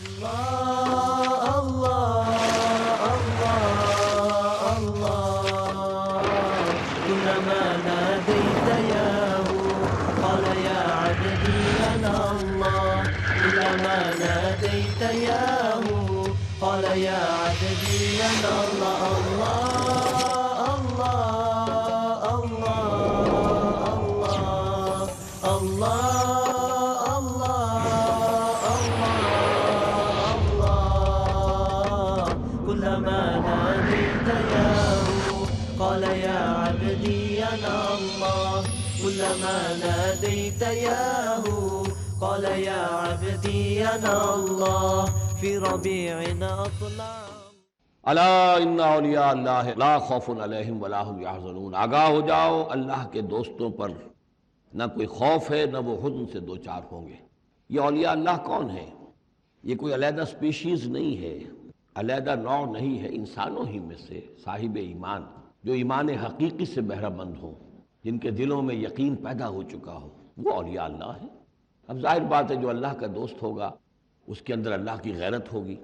الله الله الله الله كلما ناديت ياه قال يا عبدي أنا الله كلما ناديت ياه قال يا عبدي أنا الله الله الله الله الله الله كلما ناديت ياه قال يا عبدي أنا الله كلما ناديت ياه قال يا عبدي أنا الله في ربيعنا أطلع الا ان اولیاء اللہ لا خوف علیہم ولا هم یحزنون، آگاہ ہو جاؤ اللہ کے دوستوں پر نہ کوئی خوف ہے نہ وہ حزن سے دوچار ہوں گے۔ یہ اولیاء اللہ کون ہیں؟ یہ کوئی علیحدہ سپیشیز نہیں ہے، علیحدہ نوع نہیں ہے، انسانوں ہی میں سے صاحب ایمان جو ایمان حقیقی سے بہرہ مند ہوں، جن کے دلوں میں یقین پیدا ہو چکا ہو، وہ اولیاء اللہ ہیں۔ اب ظاہر بات ہے جو اللہ کا دوست ہوگا اس کے اندر اللہ کی غیرت ہوگی،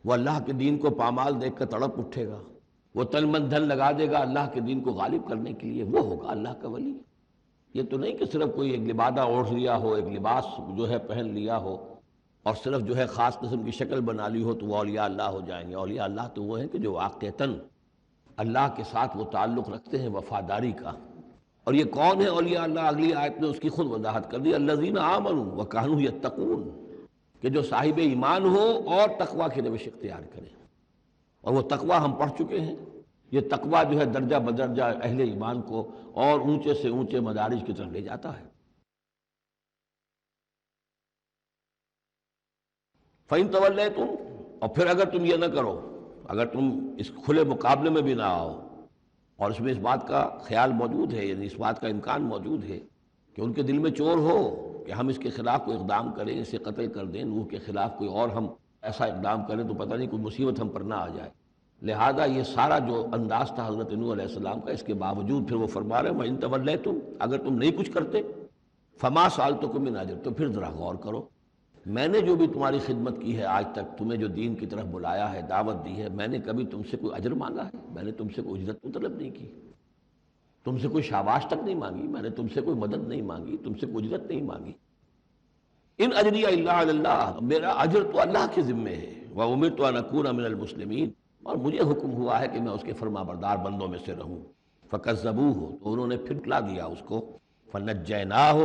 وہ اللہ کے دین کو پامال دیکھ کر تڑپ اٹھے گا، وہ تن من دھن لگا دے گا اللہ کے دین کو غالب کرنے کے لیے، وہ ہوگا اللہ کا ولی۔ یہ تو نہیں کہ صرف کوئی ایک لبادہ اوڑھ لیا ہو، ایک لباس جو ہے پہن لیا ہو اور صرف جو ہے خاص قسم کی شکل بنا لی ہو تو وہ اولیاء اللہ ہو جائیں گے۔ اولیاء اللہ تو وہ ہیں کہ جو واقعتاً اللہ کے ساتھ وہ تعلق رکھتے ہیں وفاداری کا۔ اور یہ کون ہے اولیاء اللہ؟ اگلی آیت میں اس کی خود وضاحت کر دی، الذین آمنوا وکانوا یتقون، کہ جو صاحب ایمان ہو اور تقوی کی روش اختیار کرے۔ اور وہ تقوی ہم پڑھ چکے ہیں، یہ تقوی جو ہے درجہ بدرجہ اہل ایمان کو اور اونچے سے اونچے مدارج کی طرف لے جاتا ہے۔ فَإِن تَوَلَّيْتُمْ، اور پھر اگر تم یہ نہ کرو، اگر تم اس کھلے مقابلے میں بھی نہ آؤ، اور اس میں اس بات کا خیال موجود ہے، یعنی اس بات کا امکان موجود ہے کہ ان کے دل میں چور ہو کہ ہم اس کے خلاف کوئی اقدام کریں، اسے قتل کر دیں، نوح کے خلاف کوئی اور ہم ایسا اقدام کریں تو پتہ نہیں کوئی مصیبت ہم پر نہ آ جائے۔ لہذا یہ سارا جو انداز تھا حضرت نوح علیہ السلام کا، اس کے باوجود پھر وہ فرما رہے ہیں وَإِن تَوَلَّيْتُمْ، اگر تم نہیں کچھ کرتے فَمَا سَأَلْتُكُم مِّنْ أَجْرٍ، تو پھر ذرا غور کرو، میں نے جو بھی تمہاری خدمت کی ہے آج تک، تمہیں جو دین کی طرف بلایا ہے، دعوت دی ہے، میں نے کبھی تم سے کوئی اجر مانگا ہے؟ میں نے تم سے کوئی اجرت طلب نہیں کی، تم سے کوئی شاباش تک نہیں مانگی، میں نے تم سے کوئی مدد نہیں مانگی، تم سے کوئی اجرت نہیں مانگی۔ ان اجری الا علی اللہ، میرا اجر تو اللہ کے ذمے ہے، وامرت ان اکون من المسلمین، اور مجھے حکم ہوا ہے کہ میں اس کے فرما بردار بندوں میں سے رہوں۔ فکذبوہ، تو انہوں نے پھٹلا دیا اس کو، فنجیناہ،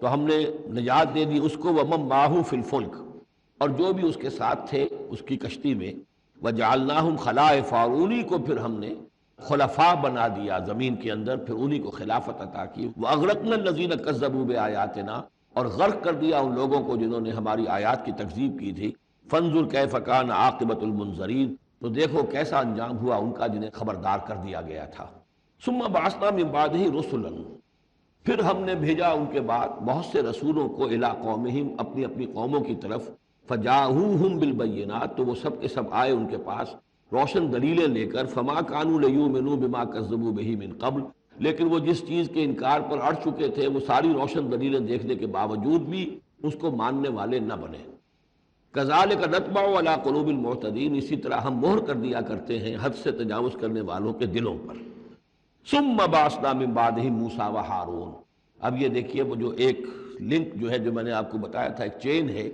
تو ہم نے نجات دے دی اس کو، ومن معہ فی الفلک، اور جو بھی اس کے ساتھ تھے اس کی کشتی میں، وجعلناہم خلائف، اور انہی کو پھر ہم نے خلفاء بنا دیا زمین کے اندر، پھر انہی کو خلافت عطا کی۔ وَأَغْرَقْنَا الَّذِينَ كَذَّبُوا بِآيَاتِنَا، اور غرق کر دیا ان لوگوں کو جنہوں نے ہماری آیات کی تکذیب کی تھی۔ فَانظُرْ كَيْفَ كَانَ عَاقِبَةُ الْمُنذَرِينَ، تو دیکھو کیسا انجام ہوا ان کا جنہیں خبردار کر دیا گیا تھا۔ ثُمَّ بَعَثْنَا مِن بَعْدِهِ رُسُلًا، پھر ہم نے بھیجا ان کے بعد بہت سے رسولوں کو، الی قومہم، اپنی اپنی قوموں کی طرف، فجاءوہم بالبینات، تو وہ سب کے سب آئے ان کے پاس روشن دلیلیں لے کر، فما کانوا لیؤمنوا بما کذبوا بہ من قبل، لیکن وہ جس چیز کے انکار پر اڑ چکے تھے وہ ساری روشن دلیلیں دیکھنے کے باوجود بھی اس کو ماننے والے نہ بنے۔ کذالک نطبع علی قلوب المعتدین، اسی طرح ہم مہر کر دیا کرتے ہیں حد سے تجاوز کرنے والوں کے دلوں پر۔ ثم بعثنا من بعدہم موسیٰ و ہارون، اب یہ دیکھیے وہ جو ایک لنک جو ہے جو میں نے آپ کو بتایا تھا، ایک چین ہے،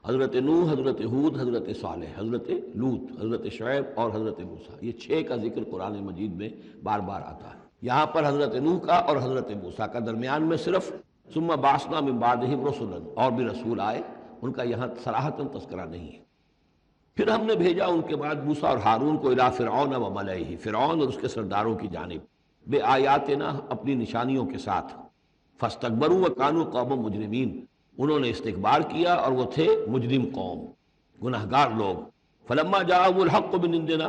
حضرت نوح، حضرت ہود، حضرت صالح، حضرت لوط، حضرت شعیب اور حضرت موسیٰ، یہ 6 کا ذکر قرآن مجید میں بار بار آتا ہے۔ یہاں پر حضرت نوح کا اور حضرت موسیٰ کا، درمیان میں صرف ثم بعثنا من بعدہم رسلا، اور بھی رسول آئے، ان کا یہاں صراحتاً تذکرہ نہیں ہے۔ پھر ہم نے بھیجا ان کے بعد موسیٰ اور ہارون کو الی فرعون و ملئہ، فرعون اور اس کے سرداروں کی جانب، بے آیاتنا، اپنی نشانیوں کے ساتھ، فاستکبروا وکانوا قوما مجرمین، انہوں نے استکبار کیا اور وہ تھے مجرم قوم، گناہگار لوگ۔ فلما جاءهم الحق من عندنا،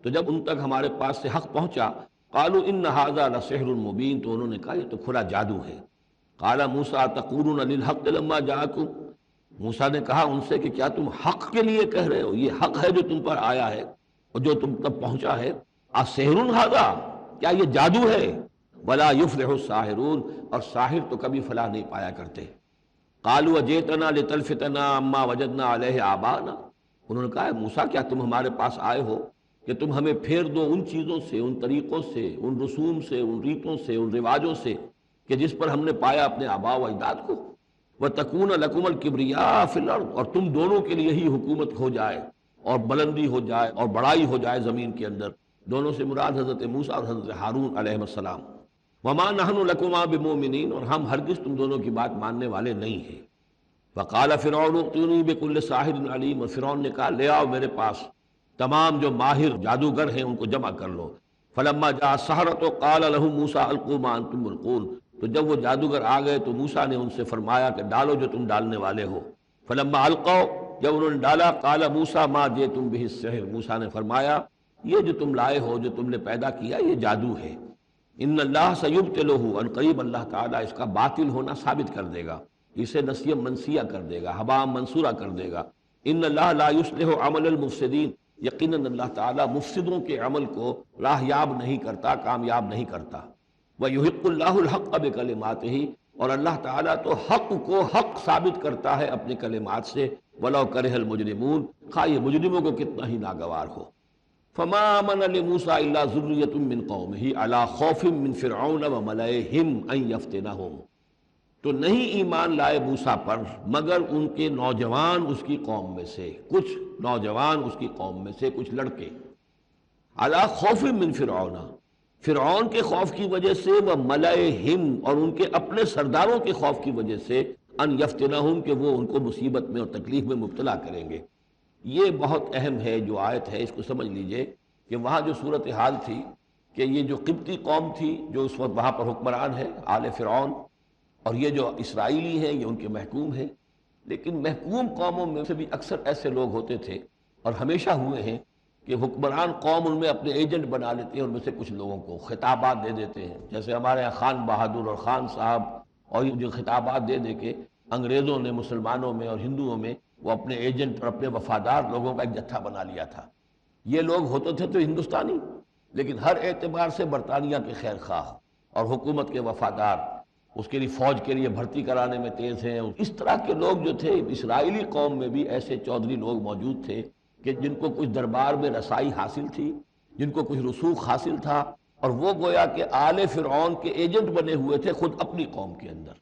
تو جب ان تک ہمارے پاس سے حق پہنچا، قالوا ان ھذا لسحر مبین، تو انہوں نے کہا یہ تو کھلا جادو ہے۔ قال موسیٰ تقولون للحق لما جاءکم، موسیٰ نے کہا ان سے کہ کیا تم حق کے لیے کہہ رہے ہو، یہ حق ہے جو تم پر آیا ہے اور جو تم تک پہنچا ہے، اسحر ھذا، کیا یہ جادو ہے؟ ولا یفلح الساحرون، اور ساحر تو کبھی فلاح نہیں پایا کرتے۔ قالوا اجئتنا لتلفتنا عما وجدنا علیہ آباءنا، انہوں نے کہا موسیٰ کیا تم ہمارے پاس آئے ہو کہ تم ہمیں پھیر دو ان چیزوں سے، ان طریقوں سے، ان رسوم سے، ان ریتوں سے، ان رواجوں سے کہ جس پر ہم نے پایا اپنے آباء و اجداد کو، وَتَكُونَ لَكُمُ الْكِبْرِيَاءُ فِي الْأَرْضِ، اور تم دونوں کے لیے ہی حکومت ہو جائے اور بلندی ہو جائے اور بڑائی ہو جائے زمین کے اندر۔ دونوں سے مراد حضرت موسیٰ اور حضرت ہارون علیہ السلام۔ وَمَا نَحْنُ لَكُمَا بِمُؤْمِنِينَ، اور ہم ہرگز تم دونوں کی بات ماننے والے نہیں ہیں۔ وقال فرعون ائتونی بكل ساحر علیم، اور فرعون نے کہا لے آؤ میرے پاس تمام جو ماہر جادوگر ہیں ان کو جمع کر لو۔ فلما جاء السحرة قال لهم موسیٰ القوا ما انتم ملقون، تو جب وہ جادوگر آ گئے تو موسیٰ نے ان سے فرمایا کہ ڈالو جو تم ڈالنے والے ہو۔ فلما القوا، جب انہوں نے ڈالا، قال موسیٰ ما جئتم به السحر، موسیٰ نے فرمایا یہ جو تم لائے ہو، جو تم نے پیدا کیا، یہ جادو ہے۔ ان اللہ سیبطلہ، ان قریب اللہ تعالیٰ اس کا باطل ہونا ثابت کر دے گا، اسے نسیہ منسیہ کر دے گا، ہباء منصورہ کر دے گا۔ ان اللہ لا یصلح عمل المفسدین، یقیناً اللہ تعالیٰ مفسدوں کے عمل کو راہیاب نہیں کرتا، کامیاب نہیں کرتا۔ وَيُحِقُّ اللَّهُ الْحَقَّ بِكَلِمَاتِهِ، اور اللہ تعالیٰ تو حق کو حق ثابت کرتا ہے اپنے کلمات سے، وَلَوْ كَرِهَ الْمُجْرِمُونَ، خواہ یہ مجرموں کو کتنا ہی ناگوار ہو۔ فَمَا آمَنَ لِمُوسَىٰ إِلَّا ذُرِّيَّةٌ مِّن قَوْمِهِ عَلَىٰ خَوْفٍ مِّن فِرْعَوْنَ وَمَلَئِهِمْ أَن يَفْتِنَهُمْ، تو نہیں ایمان لائے موسیٰ پر مگر ان کے نوجوان اس کی قوم میں سے، کچھ نوجوان اس کی قوم میں سے، کچھ لڑکے، علی خوف من فرعون، فرعون کے خوف کی وجہ سے، وہ ملئہم، اور ان کے اپنے سرداروں کے خوف کی وجہ سے، ان یفتنہم، کہ وہ ان کو مصیبت میں اور تکلیف میں مبتلا کریں گے۔ یہ بہت اہم ہے جو آیت ہے، اس کو سمجھ لیجئے کہ وہاں جو صورتحال تھی کہ یہ جو قبطی قوم تھی جو اس وقت وہاں پر حکمران ہے آل فرعون، اور یہ جو اسرائیلی ہیں یہ ان کے محکوم ہیں، لیکن محکوم قوموں میں سے بھی اکثر ایسے لوگ ہوتے تھے اور ہمیشہ ہوئے ہیں کہ حکمران قوم ان میں اپنے ایجنٹ بنا لیتے ہیں، ان میں سے کچھ لوگوں کو خطابات دے دیتے ہیں، جیسے ہمارے یہاں خان بہادر اور خان صاحب، اور یہ جو خطابات دے دے کے انگریزوں نے مسلمانوں میں اور ہندوؤں میں وہ اپنے ایجنٹ اور اپنے وفادار لوگوں کا ایک جتھا بنا لیا تھا۔ یہ لوگ ہوتے تھے تو ہندوستانی، لیکن ہر اعتبار سے برطانیہ کے خیر خواہ اور حکومت کے وفادار، اس کے لیے فوج کے لیے بھرتی کرانے میں تیز ہیں۔ اس طرح کے لوگ جو تھے اسرائیلی قوم میں بھی ایسے چودھری لوگ موجود تھے کہ جن کو کچھ دربار میں رسائی حاصل تھی، جن کو کچھ رسوخ حاصل تھا، اور وہ گویا کہ آل فرعون کے ایجنٹ بنے ہوئے تھے خود اپنی قوم کے اندر۔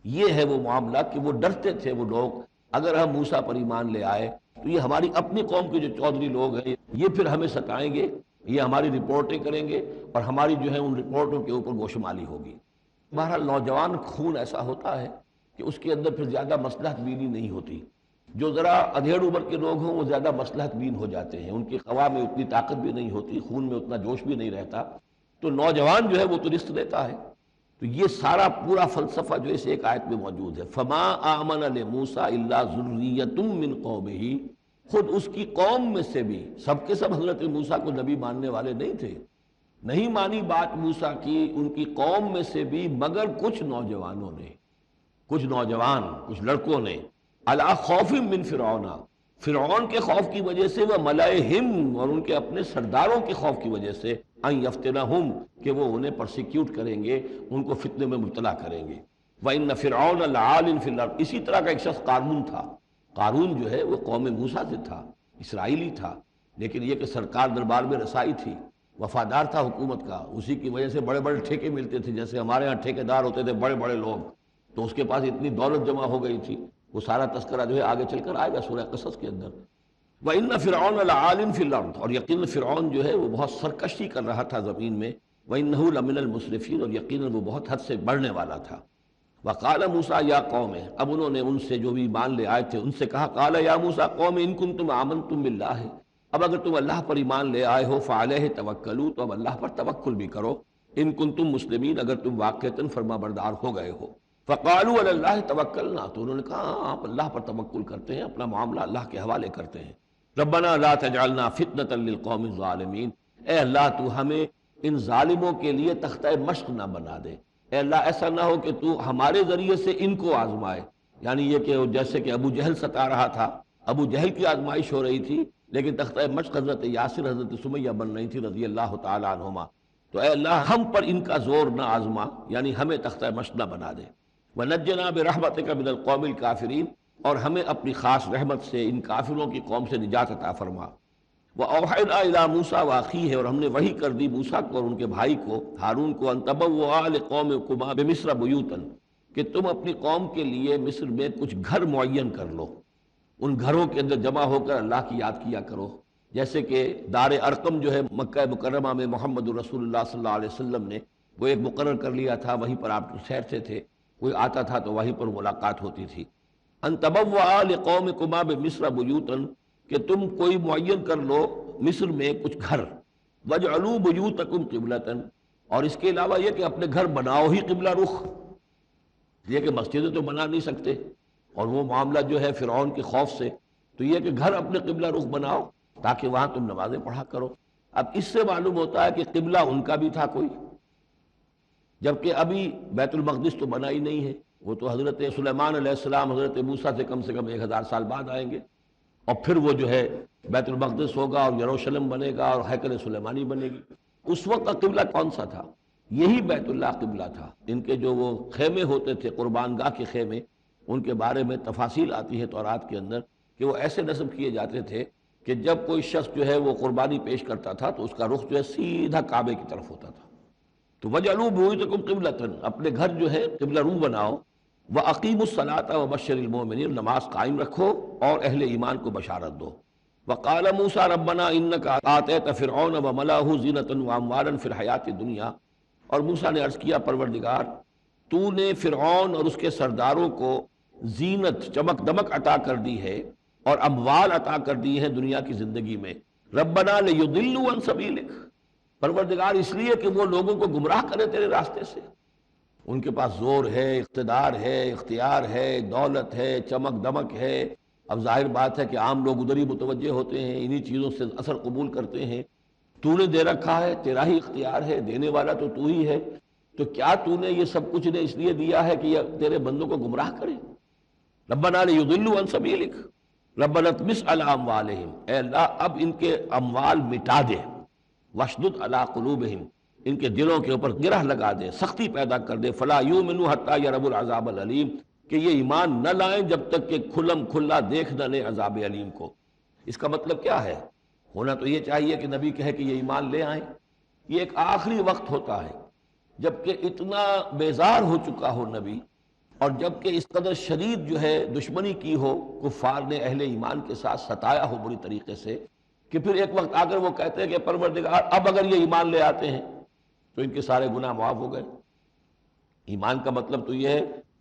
یہ ہے وہ معاملہ کہ وہ ڈرتے تھے وہ لوگ، اگر ہم موسیٰ پر ایمان لے آئے تو یہ ہماری اپنی قوم کے جو چودھری لوگ ہیں یہ پھر ہمیں ستائیں گے، یہ ہماری رپورٹیں کریں گے اور ہماری جو ہے ان رپورٹوں کے اوپر گوشمالی ہوگی۔ بہرحال نوجوان خون ایسا ہوتا ہے کہ اس کے اندر پھر زیادہ مصلحت بینی نہیں ہوتی، جو ذرا ادھیڑ عمر کے لوگ ہوں وہ زیادہ مصلحت بین ہو جاتے ہیں، ان کی قوا میں اتنی طاقت بھی نہیں ہوتی، خون میں اتنا جوش بھی نہیں رہتا، تو نوجوان جو ہے وہ تو رزق لیتا ہے۔ تو یہ سارا پورا فلسفہ جو اس ایک آیت میں موجود ہے، فما آمن لموسیٰ الا ذریۃ من قومہ، خود اس کی قوم میں سے بھی، سب کے سب حضرت موسیٰ کو نبی ماننے والے نہیں تھے، نہیں مانی بات موسیٰ کی ان کی قوم میں سے بھی مگر کچھ نوجوانوں نے، کچھ نوجوان، کچھ لڑکوں نے، علی خوف من فرعون، فرعون کے خوف کی وجہ سے، وہ ملئہم، اور ان کے اپنے سرداروں کے خوف کی وجہ سے، ان یفتنہم، کہ وہ انہیں پرسیکیوٹ کریں گے، ان کو فتنے میں مبتلا کریں گے۔ وَإِنَّ فِرْعَوْنَ لَعَالٍ فِي الْأَرْضِ، اسی طرح کا ایک شخص قارون تھا۔ قارون جو ہے وہ قوم موسیٰ سے تھا، اسرائیلی تھا، لیکن یہ کہ سرکار دربار میں رسائی تھی، وفادار تھا حکومت کا، اسی کی وجہ سے بڑے بڑے ٹھیکے ملتے تھے، جیسے ہمارے ہاں ٹھیکیدار ہوتے تھے بڑے بڑے لوگ، تو اس کے پاس اتنی دولت جمع ہو گئی تھی، وہ سارا تذکرہ جو ہے آگے چل کر آئے گا سورہ قصص کے اندر۔ وَإِنَّ فِرْعَوْنَ لَعَالٍ فِي الْأَرْضِ، اور یقیناً فرعون جو ہے وہ بہت سرکشی کر رہا تھا زمین میں، وَإِنَّهُ لَمِنَ الْمُسْرِفِينَ، اور یقیناً وہ بہت حد سے بڑھنے والا تھا۔ وَقَالَ مُوسَىٰ يَا قَوْمِ، اب انہوں نے ان سے جو بھی ایمان لے آئے تھے ان سے کہا، قَالَ يَا مُوسَىٰ قَوْمِ إِن كُنتُمْ آمَنتُم بِاللَّهِ، اب اگر تم اللہ پر ایمان لے آئے ہو، فَعَلَيْهِ تَوَكَّلُوا، تو اب اللہ پر توکل بھی کرو، ان کنتم مسلمین، اگر تم واقعتاً فرما بردار ہو گئے ہو۔ فَقَالُوا عَلَى اللَّهِ تَوَكَّلْنَا، تو انہوں نے کہا ہاں آپ اللہ پر توکل کرتے ہیں، اپنا معاملہ اللہ کے حوالے کرتے ہیں۔ رَبَّنَا لَا تَجْعَلْنَا فِتْنَةً لِلْقَوْمِ الظَّالِمِينَ، اے اللہ تو ہمیں ان ظالموں کے لیے تختہ مشق نہ بنا دے، اے اللہ ایسا نہ ہو کہ تو ہمارے ذریعے سے ان کو آزمائے، یعنی یہ کہ جیسے کہ ابو جہل ستا رہا تھا، ابو جہل کی آزمائش ہو رہی تھی، لیکن تختہ مشق حضرت یاسر، حضرت سمیہ بن رہی تھی رضی اللہ تعالی عنہما، تو اے اللہ ہم پر ان کا زور نہ آزما، یعنی ہمیں تختہ مشق نہ بنا دے۔ وَنَجِّنَا بِرَحْمَتِكَ مِنَ الْقَوْمِ الْكَافِرِينَ، اور ہمیں اپنی خاص رحمت سے ان کافروں کی قوم سے نجات عطا فرما۔ وَأَوْحَيْنَا إِلَىٰ مُوسَىٰ وَأَخِيهِ، اور ہم نے وحی کر دی موسیٰ کو اور ان کے بھائی کو ہارون کو، أَن تَبَوَّآ لِقَوْمِكُمَا بِمِصْرَ بُيُوتًا، کہ تم اپنی قوم کے لیے مصر میں کچھ گھر معین کر لو، ان گھروں کے اندر جمع ہو کر اللہ کی یاد کیا کرو۔ جیسے کہ دار ارقم جو ہے مکہ مکرمہ میں محمد الرسول اللہ صلی اللہ علیہ وسلم نے وہ ایک مقرر کر لیا تھا، وہیں پر آپ ٹھہرتے تھے، کوئی آتا تھا تو وہیں پر ملاقات ہوتی تھی۔ ان تبوأ لقومکما بمصر بیوتا، کہ تم کوئی معین کر لو مصر میں کچھ گھر، وجعلوا بیوتکم قبلۃ، اور اس کے علاوہ یہ کہ اپنے گھر بناؤ ہی قبلہ رخ، یہ کہ مسجدیں تو بنا نہیں سکتے، اور وہ معاملہ جو ہے فرعون کے خوف سے، تو یہ کہ گھر اپنے قبلہ رخ بناؤ تاکہ وہاں تم نمازیں پڑھا کرو۔ اب اس سے معلوم ہوتا ہے کہ قبلہ ان کا بھی تھا کوئی، جبکہ ابھی بیت المقدس تو بنا ہی نہیں ہے، وہ تو حضرت سلیمان علیہ السلام حضرت موسیٰ سے کم 1000 سال بعد آئیں گے، اور پھر وہ جو ہے بیت المقدس ہوگا اور یروشلم بنے گا اور ہیکل سلیمانی بنے گی۔ اس وقت کا قبلہ کون سا تھا؟ یہی بیت اللہ قبلہ تھا۔ ان کے جو وہ خیمے ہوتے تھے قربان گاہ کے خیمے، ان کے بارے میں تفاصیل آتی ہے تورات کے اندر کہ وہ ایسے نصب کیے جاتے تھے کہ جب کوئی شخص جو ہے وہ قربانی پیش کرتا تھا تو اس کا رخ جو ہے سیدھا کعبے کی طرف ہوتا تھا۔ تو وجعلوا بیوتکم قبلۃ، اپنے گھر جو ہے قبلہ رو بناؤ، وَأَقِیمُوا الصَّلَاةَ وَبَشِّرِ الْمُؤْمِنِينَ، نماز قائم رکھو اور اہل ایمان کو بشارت دو۔ وَقَالَ مُوسَىٰ رَبَّنَا إِنَّكَ آتَيْتَ فِرْعَوْنَ وَمَلَأَهُ زِینَةً وَأَمْوَالًا فِي الْحَیَاةِ الدُّنْیَا، اور موسیٰ نے عرض کیا پروردگار تو نے فرعون اور اس کے سرداروں کو زینت، چمک دمک عطا کر دی ہے اور اموال عطا کر دی ہے دنیا کی زندگی میں۔ ربنا لیضلوا عن سبیلک، پروردگار اس لیے کہ وہ لوگوں کو گمراہ کرے تیرے راستے سے۔ ان کے پاس زور ہے، اقتدار ہے، اختیار ہے، دولت ہے، چمک دمک ہے۔ اب ظاہر بات ہے کہ عام لوگ ادھر ہی متوجہ ہوتے ہیں، انہی چیزوں سے اثر قبول کرتے ہیں۔ تو نے دے رکھا ہے، تیرا ہی اختیار ہے، دینے والا تو تو ہی ہے، تو کیا تو نے یہ سب کچھ نے اس لیے دیا ہے کہ یہ تیرے بندوں کو گمراہ کرے؟ ربنا لیضلوا عن سبیلک ربنا اطمس علی اموالہم، اے اللہ اب ان کے اموال مٹا دے، واشدد علی قلوبہم، ان کے دلوں کے اوپر گرہ لگا دے، سختی پیدا کر دے، فلا یؤمنوا حتی یروا العذاب العلیم، کہ یہ ایمان نہ لائیں جب تک کہ کھلم کھلا دیکھ نہ لیں عذاب علیم کو۔ اس کا مطلب کیا ہے؟ ہونا تو یہ چاہیے کہ نبی کہے کہ یہ ایمان لے آئیں، یہ ایک آخری وقت ہوتا ہے جبکہ اتنا بیزار ہو چکا ہو نبی، اور جبکہ اس قدر شدید جو ہے دشمنی کی ہو کفار نے اہل ایمان کے ساتھ، ستایا ہو بری طریقے سے، کہ پھر ایک وقت آ کر وہ کہتے ہیں کہ پروردگار اب اگر یہ ایمان لے آتے ہیں تو ان کے سارے گناہ معاف ہو گئے۔ ایمان کا مطلب تو یہ ہے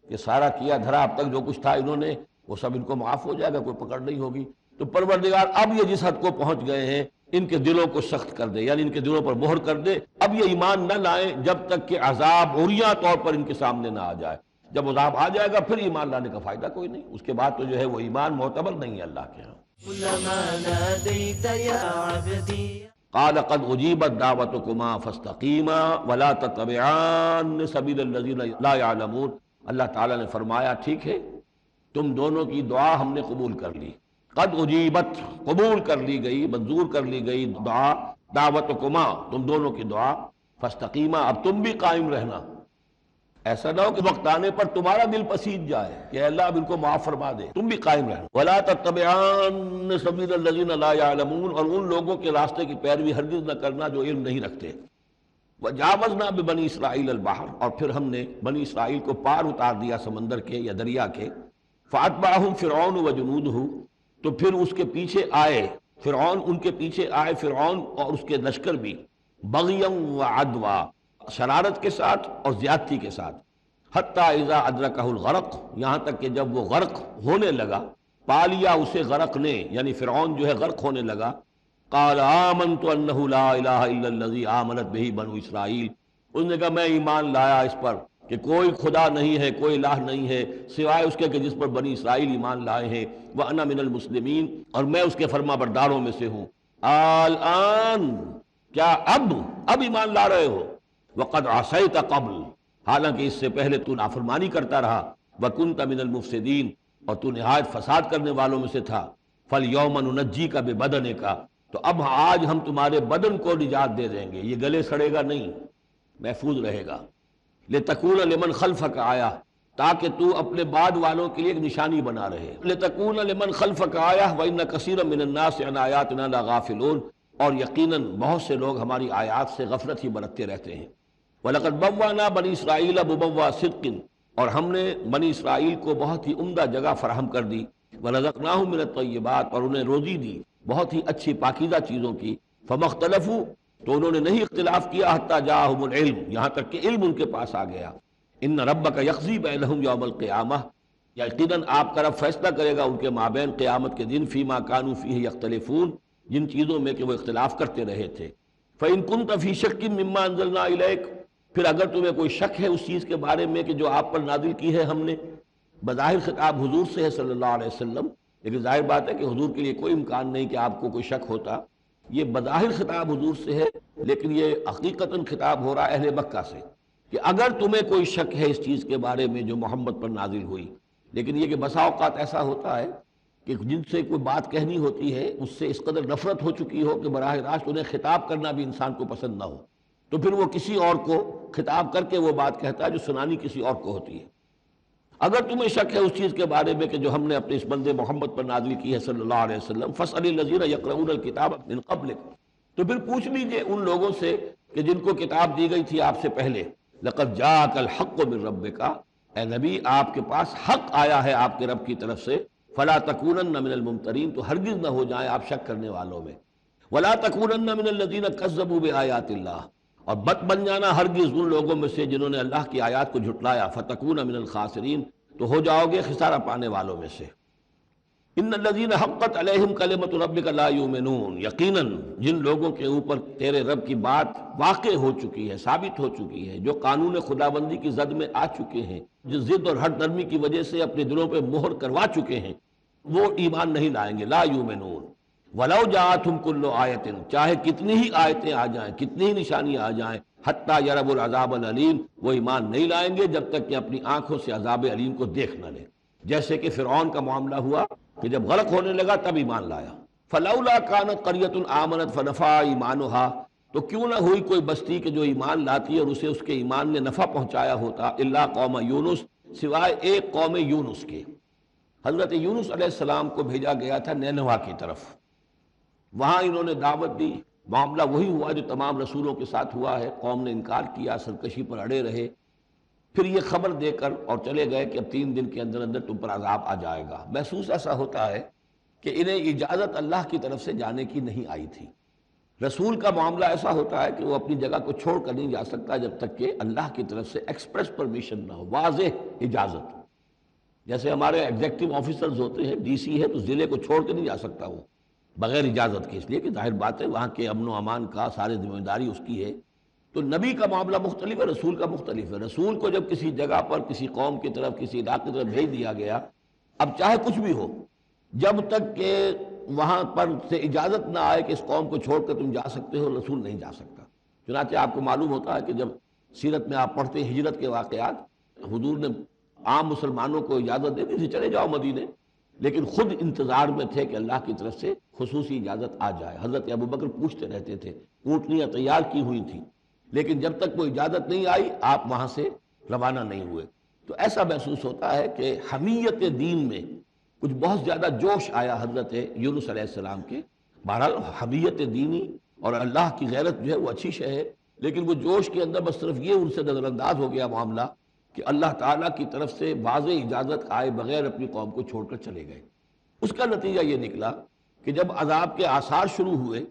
کہ سارا کیا دھرا اب تک جو کچھ تھا انہوں نے وہ سب ان کو معاف ہو جائے گا، کوئی پکڑ نہیں ہوگی۔ تو پروردگار اب یہ جس حد کو پہنچ گئے ہیں ان کے دلوں کو سخت کر دے، یعنی ان کے دلوں پر مہر کر دے، اب یہ ایمان نہ لائیں جب تک کہ عذاب عریاں طور پر ان کے سامنے نہ آ جائے۔ جب عذاب آ جائے گا پھر ایمان لانے کا فائدہ کوئی نہیں، اس کے بعد تو جو ہے وہ ایمان معتبر نہیں ہے اللہ کے ہاں۔ كلما ناديت يا عبدي قال قد اجیبت دعوتکما فاستقیما ولا تتبعان سبیل الذین لا يعلمون، اللہ تعالیٰ نے فرمایا ٹھیک ہے تم دونوں کی دعا ہم نے قبول کر لی، قد اجیبت قبول کر لی گئی، منظور کر لی گئی دعا، دعوتکما تم دونوں کی دعا، فاستقیما اب تم بھی قائم رہنا، ایسا نہ ہو کہ وقت آنے پر تمہارا دل پسیج جائے کہ اے اللہ اب ان کو معاف فرما دے، تم بھی قائم رہنا۔ ولا تتبعان سبیل الذین لا يعلمون، اور ان لوگوں کے راستے کی پیروی ہرگز نہ کرنا جو علم نہیں رکھتے۔ وجاوزنا ببنی اسرائیل البحر، اور پھر ہم نے بنی اسرائیل کو پار اتار دیا سمندر کے یا دریا کے، فاتبعہم فرعون وجنودہ، تو پھر اس کے پیچھے آئے فرعون، ان کے پیچھے آئے فرعون اور اس کے لشکر بھی، بغیا وعدوا، شرارت کے ساتھ اور زیادتی کے ساتھ، حتی اذا ادرکہ الغرق، یہاں تک کہ جب وہ غرق ہونے لگا، پا لیا اسے غرق نے، یعنی فرعون جو ہے غرق ہونے لگا، قال آمنت انہ لا الہ الا الذی آمنت بہ بنو اسرائیل، اس نے کہا میں ایمان لایا اس پر کہ کوئی خدا نہیں ہے، کوئی الہ نہیں ہے سوائے اس کے کہ جس پر بنی اسرائیل ایمان لائے ہیں، وانا من المسلمین، اور میں اس کے فرما برداروں میں سے ہوں۔ الآن، کیا اب ایمان لا رہے ہو؟ وقد عصیت قبل، حالانکہ اس سے پہلے تو نافرمانی کرتا رہا، وکنت من المفسدین، اور تو نہایت فساد کرنے والوں میں سے تھا، فالیوم ننجیک ببدنک، تو اب آج ہم تمہارے بدن کو نجات دے دیں گے، یہ گلے سڑے گا نہیں، محفوظ رہے گا، لتکون لمن خلفک آیا، تاکہ تو اپنے بعد والوں کے لیے ایک نشانی بنا رہے، لتکون لمن خلفک آیہ وان کثیرا من الناس عن آیاتنا لغافلون، اور یقیناً بہت سے لوگ ہماری آیات سے غفلت ہی برتتے رہتے ہیں۔ وَلَقَدْ بَوَّأْنَا بَنِي إِسْرَائِيلَ مُبَوَّأَ صِدْقٍ، اور ہم نے بنی اسرائیل کو بہت ہی عمدہ جگہ فراہم کر دی، وَرَزَقْنَاهُم مِّنَ الطَّيِّبَاتِ، اور انہیں روزی دی بہت ہی اچھی پاکیزہ چیزوں کی، فَمَا اخْتَلَفُوا، تو انہوں نے نہیں اختلاف کیا، حتیٰ جاءہم العلم، یہاں تک کہ علم ان کے پاس آ گیا۔ ان ربک یقضی بینہم یوم القیامہ، یقیناً آپ کا رب فیصلہ کرے گا ان کے مابین قیامت کے دن، فیما کانوا فیہ یختلفون، جن چیزوں میں کہ وہ اختلاف کرتے رہے تھے۔ فإن كنت فی شک مما انزلنا الیک، پھر اگر تمہیں کوئی شک ہے اس چیز کے بارے میں کہ جو آپ پر نازل کی ہے ہم نے، بظاہر خطاب حضور سے ہے صلی اللہ علیہ وسلم، لیکن ظاہر بات ہے کہ حضور کے لیے کوئی امکان نہیں کہ آپ کو کوئی شک ہوتا، یہ بظاہر خطاب حضور سے ہے، لیکن یہ حقیقتاً خطاب ہو رہا ہے اہل مکہ سے، کہ اگر تمہیں کوئی شک ہے اس چیز کے بارے میں جو محمد پر نازل ہوئی، لیکن یہ کہ بسا اوقات ایسا ہوتا ہے کہ جن سے کوئی بات کہنی ہوتی ہے اس سے اس قدر نفرت ہو چکی ہو کہ براہ راست انہیں خطاب کرنا بھی انسان کو پسند نہ ہو، تو پھر وہ کسی اور کو خطاب کر کے وہ بات کہتا ہے جو سنانی کسی اور کو ہوتی ہے۔ اگر تمہیں شک ہے اس چیز کے بارے میں کہ جو ہم نے اپنے اس بندے محمد پر نازل کی ہے صلی اللہ علیہ وسلم، فاسأل الذین یقرؤون الکتاب من قبلک، تو پھر پوچھ لیجئے ان لوگوں سے کہ جن کو کتاب دی گئی تھی آپ سے پہلے، لقد جاءک الحق من ربک، اے نبی آپ کے پاس حق آیا ہے آپ کے رب کی طرف سے، فلا تکونن من الممترین، تو ہرگز نہ ہو جائیں آپ شک کرنے والوں میں، ولا تکونن من الذین کذبوا بآیات اللہ، اور بد بن جانا ہرگز ان لوگوں میں سے جنہوں نے اللہ کی آیات کو جھٹلایا، فتکون من الخاسرین، تو ہو جاؤ گے خسارہ پانے والوں میں سے۔ ان الذین حقت علیہم کلمۃ ربک لا یؤمنون، یقیناً جن لوگوں کے اوپر تیرے رب کی بات واقع ہو چکی ہے، ثابت ہو چکی ہے، جو قانون خدابندی کی زد میں آ چکے ہیں، جو ضد اور ہٹ نرمی کی وجہ سے اپنے دلوں پہ مہر کروا چکے ہیں، وہ ایمان نہیں لائیں گے، لا یؤمنون ولو جاءتہم کل آیۃ، چاہے کتنی ہی آیتیں آ جائیں، کتنی ہی نشانیاں آ جائیں، حتیٰ یروا العذاب العلیم، وہ ایمان نہیں لائیں گے جب تک کہ اپنی آنکھوں سے عذاب علیم کو دیکھ نہ لیں۔ جیسے کہ فرعون کا معاملہ ہوا کہ جب غرق ہونے لگا تب ایمان لایا، فلولا کانت قریۃ آمنت فنفعھا ایمانھا، تو کیوں نہ ہوئی کوئی بستی کہ جو ایمان لاتی اور اسے اس کے ایمان نے نفع پہنچایا ہوتا، الا قوم یونس، سوائے ایک قوم یونس کے۔ حضرت یونس علیہ السلام کو بھیجا گیا تھا نینوا کی طرف، وہاں انہوں نے دعوت دی، معاملہ وہی ہوا جو تمام رسولوں کے ساتھ ہوا ہے، قوم نے انکار کیا، سرکشی پر اڑے رہے، پھر یہ خبر دے کر اور چلے گئے کہ اب 3 دن کے اندر اندر تم پر عذاب آ جائے گا۔ محسوس ایسا ہوتا ہے کہ انہیں اجازت اللہ کی طرف سے جانے کی نہیں آئی تھی۔ رسول کا معاملہ ایسا ہوتا ہے کہ وہ اپنی جگہ کو چھوڑ کر نہیں جا سکتا جب تک کہ اللہ کی طرف سے ایکسپریس پرمیشن نہ ہو، واضح اجازت۔ جیسے ہمارے ایگزیکٹو آفیسرز ہوتے ہیں، ڈی سی ہے تو ضلع کو چھوڑ کے نہیں جا سکتا وہ بغیر اجازت کے، اس لیے کہ ظاہر بات ہے وہاں کے امن و امان کا ساری ذمہ داری اس کی ہے۔ تو نبی کا معاملہ مختلف ہے، رسول کا مختلف ہے۔ رسول کو جب کسی جگہ پر کسی قوم کی طرف کسی علاقے کی طرف بھیج دیا گیا، اب چاہے کچھ بھی ہو، جب تک کہ وہاں پر سے اجازت نہ آئے کہ اس قوم کو چھوڑ کر تم جا سکتے ہو، رسول نہیں جا سکتا۔ چنانچہ آپ کو معلوم ہوتا ہے کہ جب سیرت میں آپ پڑھتے ہیں ہجرت کے واقعات، حضور نے عام مسلمانوں کو اجازت دے دی تھی چلے جاؤ مدینے، لیکن خود انتظار میں تھے کہ اللہ کی طرف سے خصوصی اجازت آ جائے۔ حضرت ابوبکر پوچھتے رہتے تھے، اونٹنیاں تیار کی ہوئی تھیں، لیکن جب تک کوئی اجازت نہیں آئی آپ وہاں سے روانہ نہیں ہوئے۔ تو ایسا محسوس ہوتا ہے کہ حمیت دین میں کچھ بہت زیادہ جوش آیا حضرت یونس علیہ السلام کے۔ بہرحال حمیت دینی اور اللہ کی غیرت جو ہے وہ اچھی شے ہے، لیکن وہ جوش کے اندر بس صرف یہ ان سے نظر انداز ہو گیا معاملہ کہ اللہ تعالیٰ کی طرف سے واضح اجازت آئے بغیر اپنی قوم کو چھوڑ کر چلے گئے۔ اس کا نتیجہ یہ نکلا کہ جب عذاب کے آثار شروع ہوئے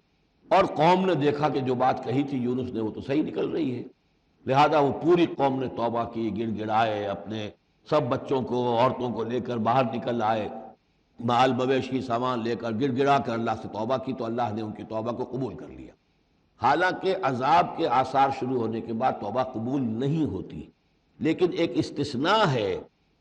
اور قوم نے دیکھا کہ جو بات کہی تھی یونس نے وہ تو صحیح نکل رہی ہے، لہذا وہ پوری قوم نے توبہ کی، گڑ گڑائے، اپنے سب بچوں کو عورتوں کو لے کر باہر نکل آئے، مال مویشی سامان لے کر گڑ گڑا کر اللہ سے توبہ کی، تو اللہ نے ان کی توبہ کو قبول کر لیا۔ حالانکہ عذاب کے آثار شروع ہونے کے بعد توبہ قبول نہیں ہوتی، لیکن ایک استثناء ہے،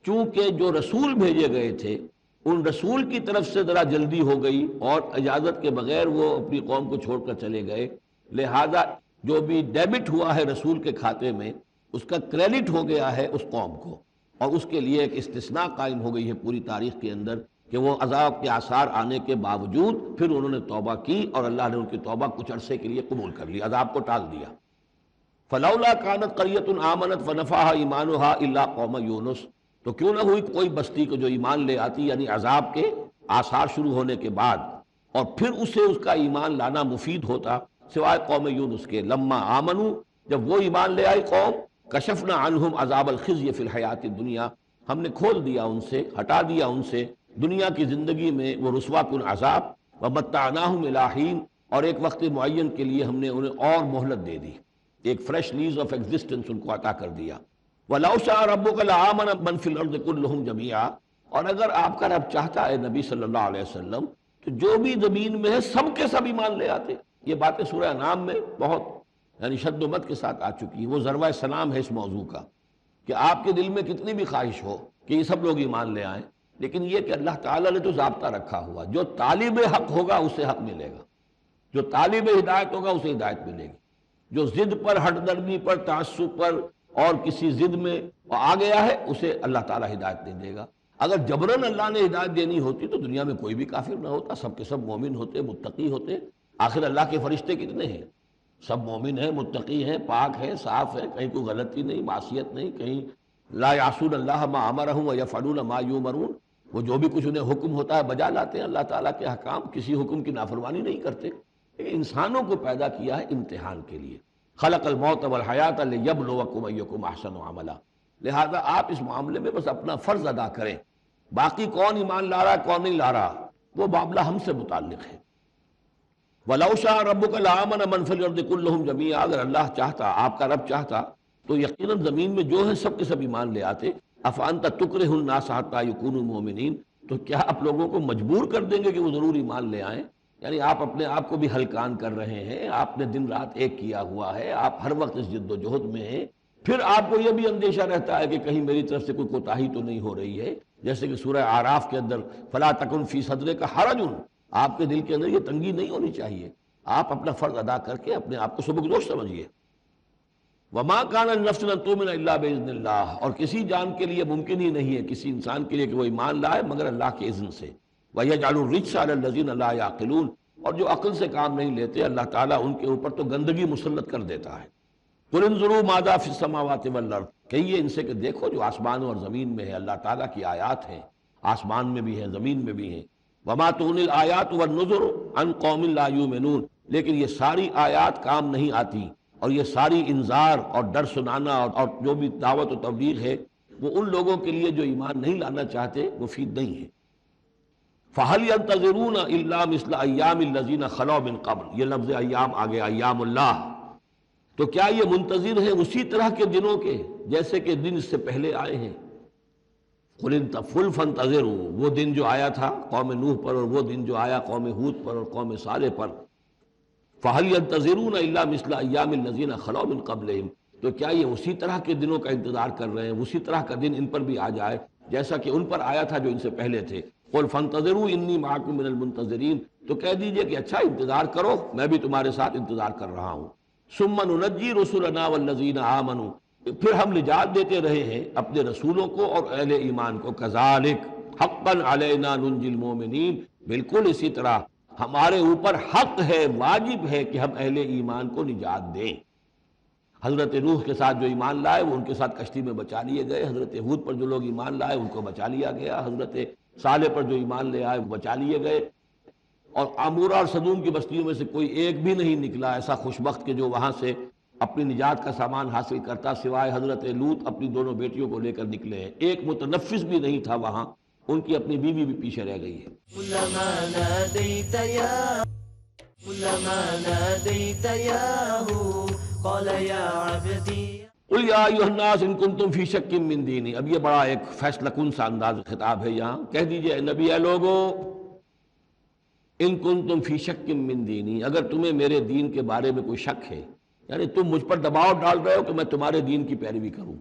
چونکہ جو رسول بھیجے گئے تھے ان رسول کی طرف سے ذرا جلدی ہو گئی اور اجازت کے بغیر وہ اپنی قوم کو چھوڑ کر چلے گئے، لہذا جو بھی ڈیبٹ ہوا ہے رسول کے کھاتے میں اس کا کریڈٹ ہو گیا ہے اس قوم کو، اور اس کے لیے ایک استثناء قائم ہو گئی ہے پوری تاریخ کے اندر کہ وہ عذاب کے آثار آنے کے باوجود پھر انہوں نے توبہ کی اور اللہ نے ان کی توبہ کچھ عرصے کے لیے قبول کر لی، عذاب کو ٹال دیا۔ فلولا کانت قریۃ آمنت فنفعھا ایمانھا الا قوم یونس، تو کیوں نہ ہوئی کوئی بستی کو جو ایمان لے آتی، یعنی عذاب کے آثار شروع ہونے کے بعد، اور پھر اسے اس کا ایمان لانا مفید ہوتا، سوائے قوم یونس کے۔ لما آمنو، جب وہ ایمان لے آئی قوم، کشفنا عنہم عذاب الخزی فی الحیات الدنیا، ہم نے کھول دیا ان سے، ہٹا دیا ان سے دنیا کی زندگی میں وہ رسوا کن عذاب، ومتعناہم الی حین، اور ایک وقت معین کے لیے ہم نے انہیں اور مہلت دے دی، ایک فریش لیز آف ایگزسٹنس ان کو عطا کر دیا۔ وَلَوْ شَاءَ رَبُّكَ لَآمَنَ مَنْ فِي الْأَرْضِ كُلُّهُمْ جَمِيعًا، اور اگر آپ کا رب چاہتا ہے نبی صلی اللہ علیہ وسلم، تو جو بھی زمین میں ہے سب کے سب ایمان لے آتے۔ یہ باتیں سورہ انعام میں بہت یعنی شد و مت کے ساتھ آ چکی ہیں، وہ ذروہ سلام ہے اس موضوع کا، کہ آپ کے دل میں کتنی بھی خواہش ہو کہ یہ سب لوگ ایمان لے آئیں، لیکن یہ کہ اللہ تعالیٰ نے تو ضابطہ رکھا ہوا، جو طالب حق ہوگا اسے حق ملے گا، جو طالب ہدایت ہوگا اسے ہدایت ملے گی، جو ضد پر، ہٹ درمی پر، تعصب پر اور کسی ضد میں آ گیا ہے اسے اللہ تعالیٰ ہدایت نہیں دے گا۔ اگر جبراً اللہ نے ہدایت دینی ہوتی تو دنیا میں کوئی بھی کافر نہ ہوتا، سب کے سب مومن ہوتے، متقی ہوتے۔ آخر اللہ کے فرشتے کتنے ہیں؟ سب مومن ہیں، متقی ہیں، پاک ہیں، صاف ہیں، کہیں کوئی غلطی نہیں، معصیت نہیں، کہیں لا یعصون اللہ ما امرہم ویفعلون ما یؤمرون، وہ جو بھی کچھ انہیں حکم ہوتا ہے بجا لاتے ہیں اللہ تعالیٰ کے احکام، کسی حکم کی نافرمانی نہیں کرتے۔ انسانوں کو پیدا کیا ہے امتحان کے لیے، خلق الموت والحیات لیبلوکم ایکم احسن عملا، لہذا آپ اس معاملے میں بس اپنا فرض ادا کریں، باقی کون ایمان لا رہا ہے کون نہیں لا رہا وہ معاملہ ہم سے متعلق ہے۔ وَلَوْ شَاءَ رَبُّكَ لَآمَنَ مَنْ فِي الْأَرْضِ كُلُّهُمْ جَمِيعًا، اگر اللہ چاہتا، آپ کا رب چاہتا تو یقیناً زمین میں جو ہے سب کے سب ایمان لے آتے۔ أَفَأَنْتَ تُكْرِهُ النَّاسَ حَتَّى يَكُونُوا مُؤْمِنِينَ، تو کیا آپ لوگوں کو مجبور کر دیں گے کہ وہ ضرور ایمان لے آئیں؟ یعنی آپ اپنے آپ کو بھی ہلکان کر رہے ہیں، آپ نے دن رات ایک کیا ہوا ہے، آپ ہر وقت اس جد و جہد میں ہیں، پھر آپ کو یہ بھی اندیشہ رہتا ہے کہ کہیں میری طرف سے کوئی کوتاہی تو نہیں ہو رہی ہے، جیسے کہ سورہ اعراف کے اندر فَلَا تَكُنْ فِي صَدْرِكَ حَرَجٌ، آپ کے دل کے اندر یہ تنگی نہیں ہونی چاہیے، آپ اپنا فرض ادا کر کے اپنے آپ کو سبکدوش سمجھیے۔ وَمَا كَانَ لِنَفْسٍ أَن تُؤْمِنَ إِلَّا بِإِذْنِ اللَّهِ، اور کسی جان کے لیے ممکن ہی نہیں ہے، کسی انسان کے لیے کہ وہ ایمان لائے مگر اللہ کے اذن سے۔ وَيَجْعَلُ الرِّجْسَ عَلَى الَّذِينَ لَا يَعْقِلُونَ، اور جو عقل سے کام نہیں لیتے اللہ تعالیٰ ان کے اوپر تو گندگی مسلط کر دیتا ہے۔ قُلِ انظُرُوا مَاذَا فِي السَّمَاوَاتِ وَالْأَرْضِ، کہیے ان سے کہ دیکھو جو آسمانوں اور زمین میں ہے اللہ تعالیٰ کی آیات ہیں، آسمان میں بھی ہیں زمین میں بھی ہیں۔ وَمَا تُغْنِي الْآيَاتُ وَالنُّذُرُ عَنْ قَوْمٍ لَا يُؤْمِنُونَ، لیکن یہ ساری آیات کام نہیں آتی، اور یہ ساری انذار اور ڈر سنانا اور جو بھی دعوت و تبلیغ ہے وہ ان لوگوں کے لیے جو ایمان نہیں لانا چاہتے مفید نہیں ہے۔ فَهَلْ يَنْتَظِرُونَ إِلَّا مِثْلَ أَيَّامِ الَّذِينَ خَلَوْا مِنْ قَبْلُ، یہ لفظ ایام آگے ایام اللہ، تو کیا یہ منتظر ہیں اسی طرح کے دنوں کے جیسے کہ دن اس سے پہلے آئے ہیں؟ قُلْ فَانْتَظِرُوا، وہ دن جو آیا تھا قوم نوح پر، اور وہ دن جو آیا قوم ہود پر اور قوم صالح پر، فَهَلْ يَنْتَظِرُونَ إِلَّا مِثْلَ أَيَّامِ الَّذِينَ خَلَوْا مِنْ قَبْلِهِمْ، تو کیا یہ اسی طرح کے دنوں کا انتظار کر رہے ہیں، اسی طرح کا دن ان پر بھی آ جائے جیسا کہ ان پر آیا تھا جو ان سے پہلے تھے؟ قُلْ فَانْتَظِرُوا إِنِّي مَعَكُمْ مِنَ الْمُنْتَظِرِينَ، تو کہہ دیجئے کہ اچھا انتظار کرو، میں بھی تمہارے ساتھ انتظار کر رہا ہوں۔ ثُمَّ نُنَجِّي رُسُلَنَا وَالَّذِينَ آمَنُوا، پھر ہم نجات دیتے رہے ہیں اپنے رسولوں کو اور اہل ایمان کو۔ كَذَلِكَ حَقًّا عَلَيْنَا نُنْجِي الْمُؤْمِنِينَ، بالکل اسی طرح ہمارے اوپر حق ہے، واجب ہے کہ ہم اہل ایمان کو نجات دیں۔ حضرت نوح کے ساتھ جو ایمان لائے وہ ان کے ساتھ کشتی میں بچا لیے گئے، حضرت ہود پر جو لوگ ایمان لائے ان کو بچا لیا گیا، حضرت صالح پر جو ایمان لے آئے وہ بچا لیے گئے، اور عمورہ اور صدوم کی بستیوں میں سے کوئی ایک بھی نہیں نکلا ایسا خوشبخت کہ جو وہاں سے اپنی نجات کا سامان حاصل کرتا، سوائے حضرت لوط اپنی دونوں بیٹیوں کو لے کر نکلے ہیں، ایک متنفس بھی نہیں تھا وہاں، ان کی اپنی بیوی بھی پیچھے رہ گئی ہے۔ كلما ناديت يا ياهو قال يا عبدي۔ قل یا ایھا الناس ان کنتم فی شک من دینی، اب یہ بڑا ایک فیصلہ کن سا انداز خطاب ہے یہاں، کہہ دیجئے اے نبی، اے لوگو، ان کنتم فی شک من دینی، اگر تمہیں میرے دین کے بارے میں کوئی شک ہے، یعنی تم مجھ پر دباؤ ڈال رہے ہو کہ میں تمہارے دین کی پیروی کروں،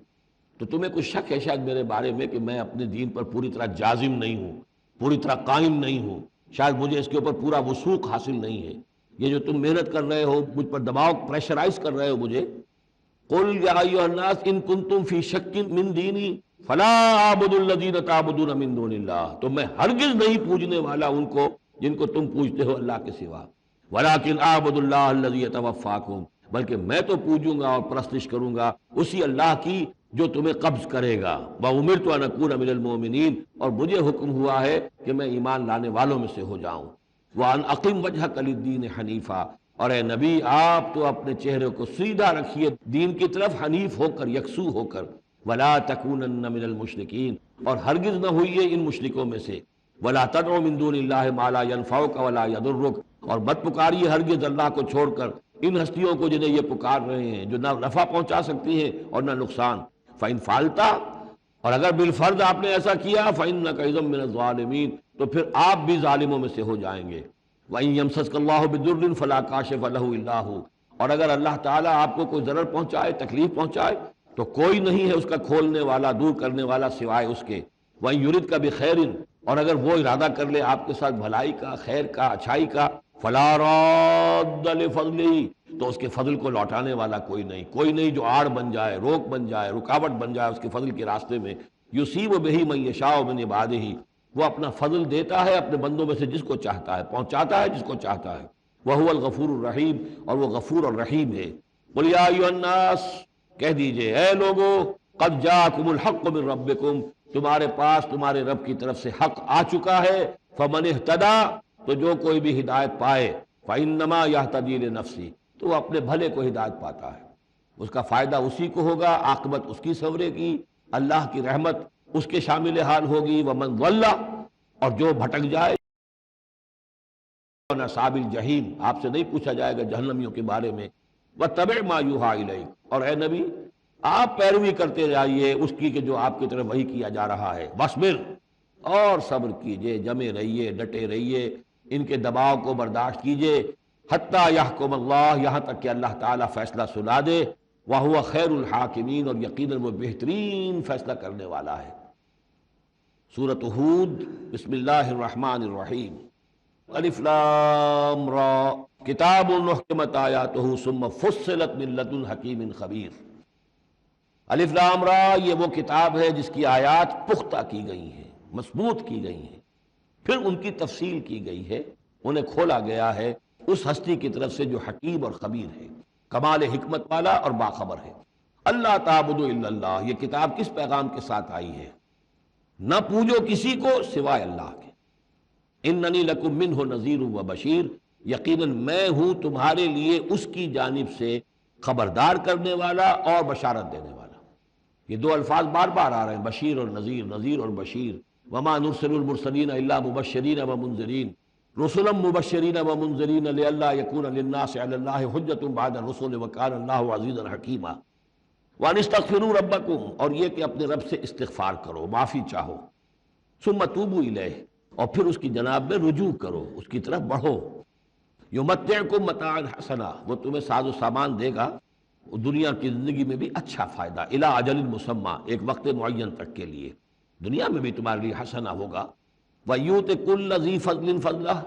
تو تمہیں کچھ شک ہے شاید میرے بارے میں کہ میں اپنے دین پر پوری طرح جازم نہیں ہوں، پوری طرح قائم نہیں ہوں، شاید مجھے اس کے اوپر پورا وثوق حاصل نہیں ہے، یہ جو تم محنت کر رہے ہو، مجھ پر دباؤ پریشرائز کر رہے ہو مجھے۔ قل یا ایھا الناس ان کنتم فی شک من دینی فلا اعبد الذین تعبدون من دون اللہ، تو میں ہرگز نہیں پوجنے والا ان کو جن کو تم پوجتے ہو اللہ کے سوا، ولکن اعبد اللہ الذی یتوفاکم، بلکہ میں تو پوجوں گا اور پرستش کروں گا اسی اللہ کی جو تمہیں قبض کرے گا۔ وَأُمِرْتُ أَنْ أَكُونَ مِنَ الْمُؤْمِنِينَ، اور مجھے حکم ہوا ہے کہ میں ایمان لانے والوں میں سے ہو جاؤں۔ وَأَنْ أَقِمْ وَجْهَكَ لِلدِّينِ حَنِيفًا، اور اے نبی آپ تو اپنے چہرے کو سیدھا رکھیے دین کی طرف، حنیف ہو کر، یکسو ہو کر۔ وَلَا تَكُونَنَّ مِنَ الْمُشْرِكِينَ، اور ہرگز نہ ہوئیے ان مشرکوں میں سے۔ وَلَا تَدْعُ مِن دُونِ اللَّهِ مَا لَا يَنفَعُكَ وَلَا يَضُرُّكَ، اور مت پکاریے ہرگز اللہ کو چھوڑ کر ان ہستیوں کو جنہیں یہ پکار رہے ہیں، جو نہ نفع پہنچا سکتی ہیں اور نہ نقصان۔ فَإِن فَعَلْتَ، اور اگر بالفرض آپ نے ایسا کیا، فَإِنَّكَ إِذًا مِّنَ الظَّالِمِينَ، تو پھر آپ بھی ظالموں میں سے ہو جائیں گے۔ وَإِن يَمْسَسْكَ اللَّهُ بِضُرٍّ فَلَا كَاشِفَ لَهُ إِلَّا هُوَ، اور اگر اللہ تعالیٰ آپ کو کوئی ضرر پہنچائے، تکلیف پہنچائے، تو کوئی نہیں ہے اس کا کھولنے والا، دور کرنے والا سوائے اس کے۔ وَإِن يُرِدْكَ بِخَيْرٍ، اور اگر وہ ارادہ کر لے آپ کے ساتھ بھلائی کا، خیر کا، اچھائی کا، فَلَا رَادَّ لِفَضْلِهِ، تو اس کے فضل کو لوٹانے والا کوئی نہیں جو آڑ بن جائے، روک بن جائے، رکاوٹ بن جائے اس کے فضل کے راستے میں۔ یصیب بہ من یشاء من عبادہ، وہ اپنا فضل دیتا ہے اپنے بندوں میں سے جس کو چاہتا ہے، پہنچاتا ہے جس کو چاہتا ہے۔ وہو الغفور الرحیم، اور وہ غفور اور رحیم ہے۔ قل یا ایھا الناس، کہہ دیجئے اے لوگو، قد جاءکم الحق من ربکم، تمہارے پاس تمہارے رب کی طرف سے حق آ چکا ہے۔ فمن اہتدی، تو جو کوئی بھی ہدایت پائے، فانما یہتدی لنفسہ، تو وہ اپنے بھلے کو ہدایت پاتا ہے، اس کا فائدہ اسی کو ہوگا، عاقبت اس کی سنورے گی، اللہ کی رحمت اس کے شامل حال ہوگی۔ ومن ضل، اور جو بھٹک جائے، اصحاب الجحیم، آپ سے نہیں پوچھا جائے گا جہنمیوں کے بارے میں۔ واتبع ما یوحی الیک، اور اے نبی آپ پیروی کرتے رہیے اس کی کہ جو آپ کی طرف وحی کیا جا رہا ہے۔ واصبر، اور صبر کیجئے، جمے رہیے، ڈٹے رہیے، ان کے دباؤ کو برداشت کیجئے۔ حتی یحکم اللہ، یہاں تک کہ اللہ تعالیٰ فیصلہ سنا دے۔ وہو خیر الحاکمین، اور یقیناً وہ بہترین فیصلہ کرنے والا ہے۔ سورۃ ہود، بسم اللہ الرحمن الرحیم۔ الف لام را، کتاب محکمت آیاتہ ثم فصلت من لدن حکیم خبیر۔ الف لام را، یہ وہ کتاب ہے جس کی آیات پختہ کی گئی ہیں، مضبوط کی گئی ہیں، پھر ان کی تفصیل کی گئی ہے، انہیں کھولا گیا ہے اس ہستی کی طرف سے جو حکیم اور خبیر ہے، کمال حکمت والا اور باخبر ہے۔ اللہ تعبدوا الا اللہ، یہ کتاب کس پیغام کے ساتھ آئی ہے؟ نہ پوجو کسی کو سوائے اللہ کے۔ اننی لکم منہ نذیر و بشیر، یقیناً میں ہوں تمہارے لیے اس کی جانب سے خبردار کرنے والا اور بشارت دینے والا۔ یہ دو الفاظ بار بار آ رہے ہیں، بشیر اور نذیر، نذیر اور بشیر۔ وما نرسل المرسلین الا مبشرین ومنذرین، رسلا مبشرین ومنذرین لئلا یکون للناس علی اللہ حجۃ بعد الرسل وکان اللہ عزیزا حکیما۔ وان استغفروا ربکم، اور یہ کہ اپنے رب سے استغفار کرو، معافی چاہو۔ ثم توبوا الیہ، اور پھر اس کی جناب میں رجوع کرو، اس کی طرف بڑھو۔ یمتعکم متاعا حسنا، وہ تمہیں ساز و سامان دے گا دنیا کی زندگی میں بھی اچھا فائدہ، الی اجل مسمی، ایک وقت معین تک کے لیے، دنیا میں بھی تمہارے لیے حسنہ ہوگا۔ وَيُؤْتِ كُلَّ ذِي فَضْلٍ فَضْلَهُ،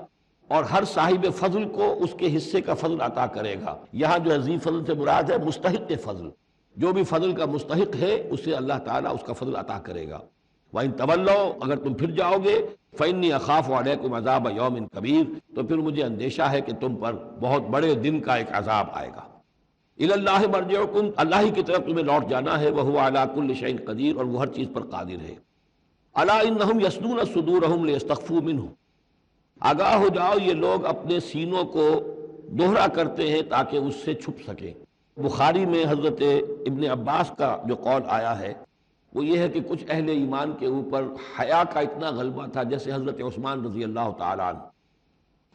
اور ہر صاحب فضل کو اس کے حصے کا فضل عطا کرے گا۔ یہاں جو ذی فضل سے مراد ہے مستحق فضل، جو بھی فضل کا مستحق ہے اسے اللہ تعالیٰ اس کا فضل عطا کرے گا۔ وَإِن تَوَلَّوْا، اگر تم پھر جاؤ گے، فَإِنِّي أَخَافُ عَلَيْكُمْ عَذَابَ يَوْمٍ كَبِيرٍ، تو پھر مجھے اندیشہ ہے کہ تم پر بہت بڑے دن کا ایک عذاب آئے گا۔ إِلَى اللَّهِ مَرْجِعُكُمْ، اللہ ہی کی طرف تمہیں لوٹ جانا ہے، وَهُوَ عَلَى كُلِّ شَيْءٍ قَدِيرٌ، اور وہ ہر چیز پر قادر ہے۔ أَلَا إِنَّهُمْ يَثْنُونَ صُدُورَهُمْ لِيَسْتَخْفُوا مِنْهُ، آگاہ ہو جاؤ یہ لوگ اپنے سینوں کو دوہرا کرتے ہیں تاکہ اس سے چھپ سکیں۔ بخاری میں حضرت ابن عباس کا جو قول آیا ہے وہ یہ ہے کہ کچھ اہل ایمان کے اوپر حیا کا اتنا غلبہ تھا، جیسے حضرت عثمان رضی اللہ تعالیٰ عنہ،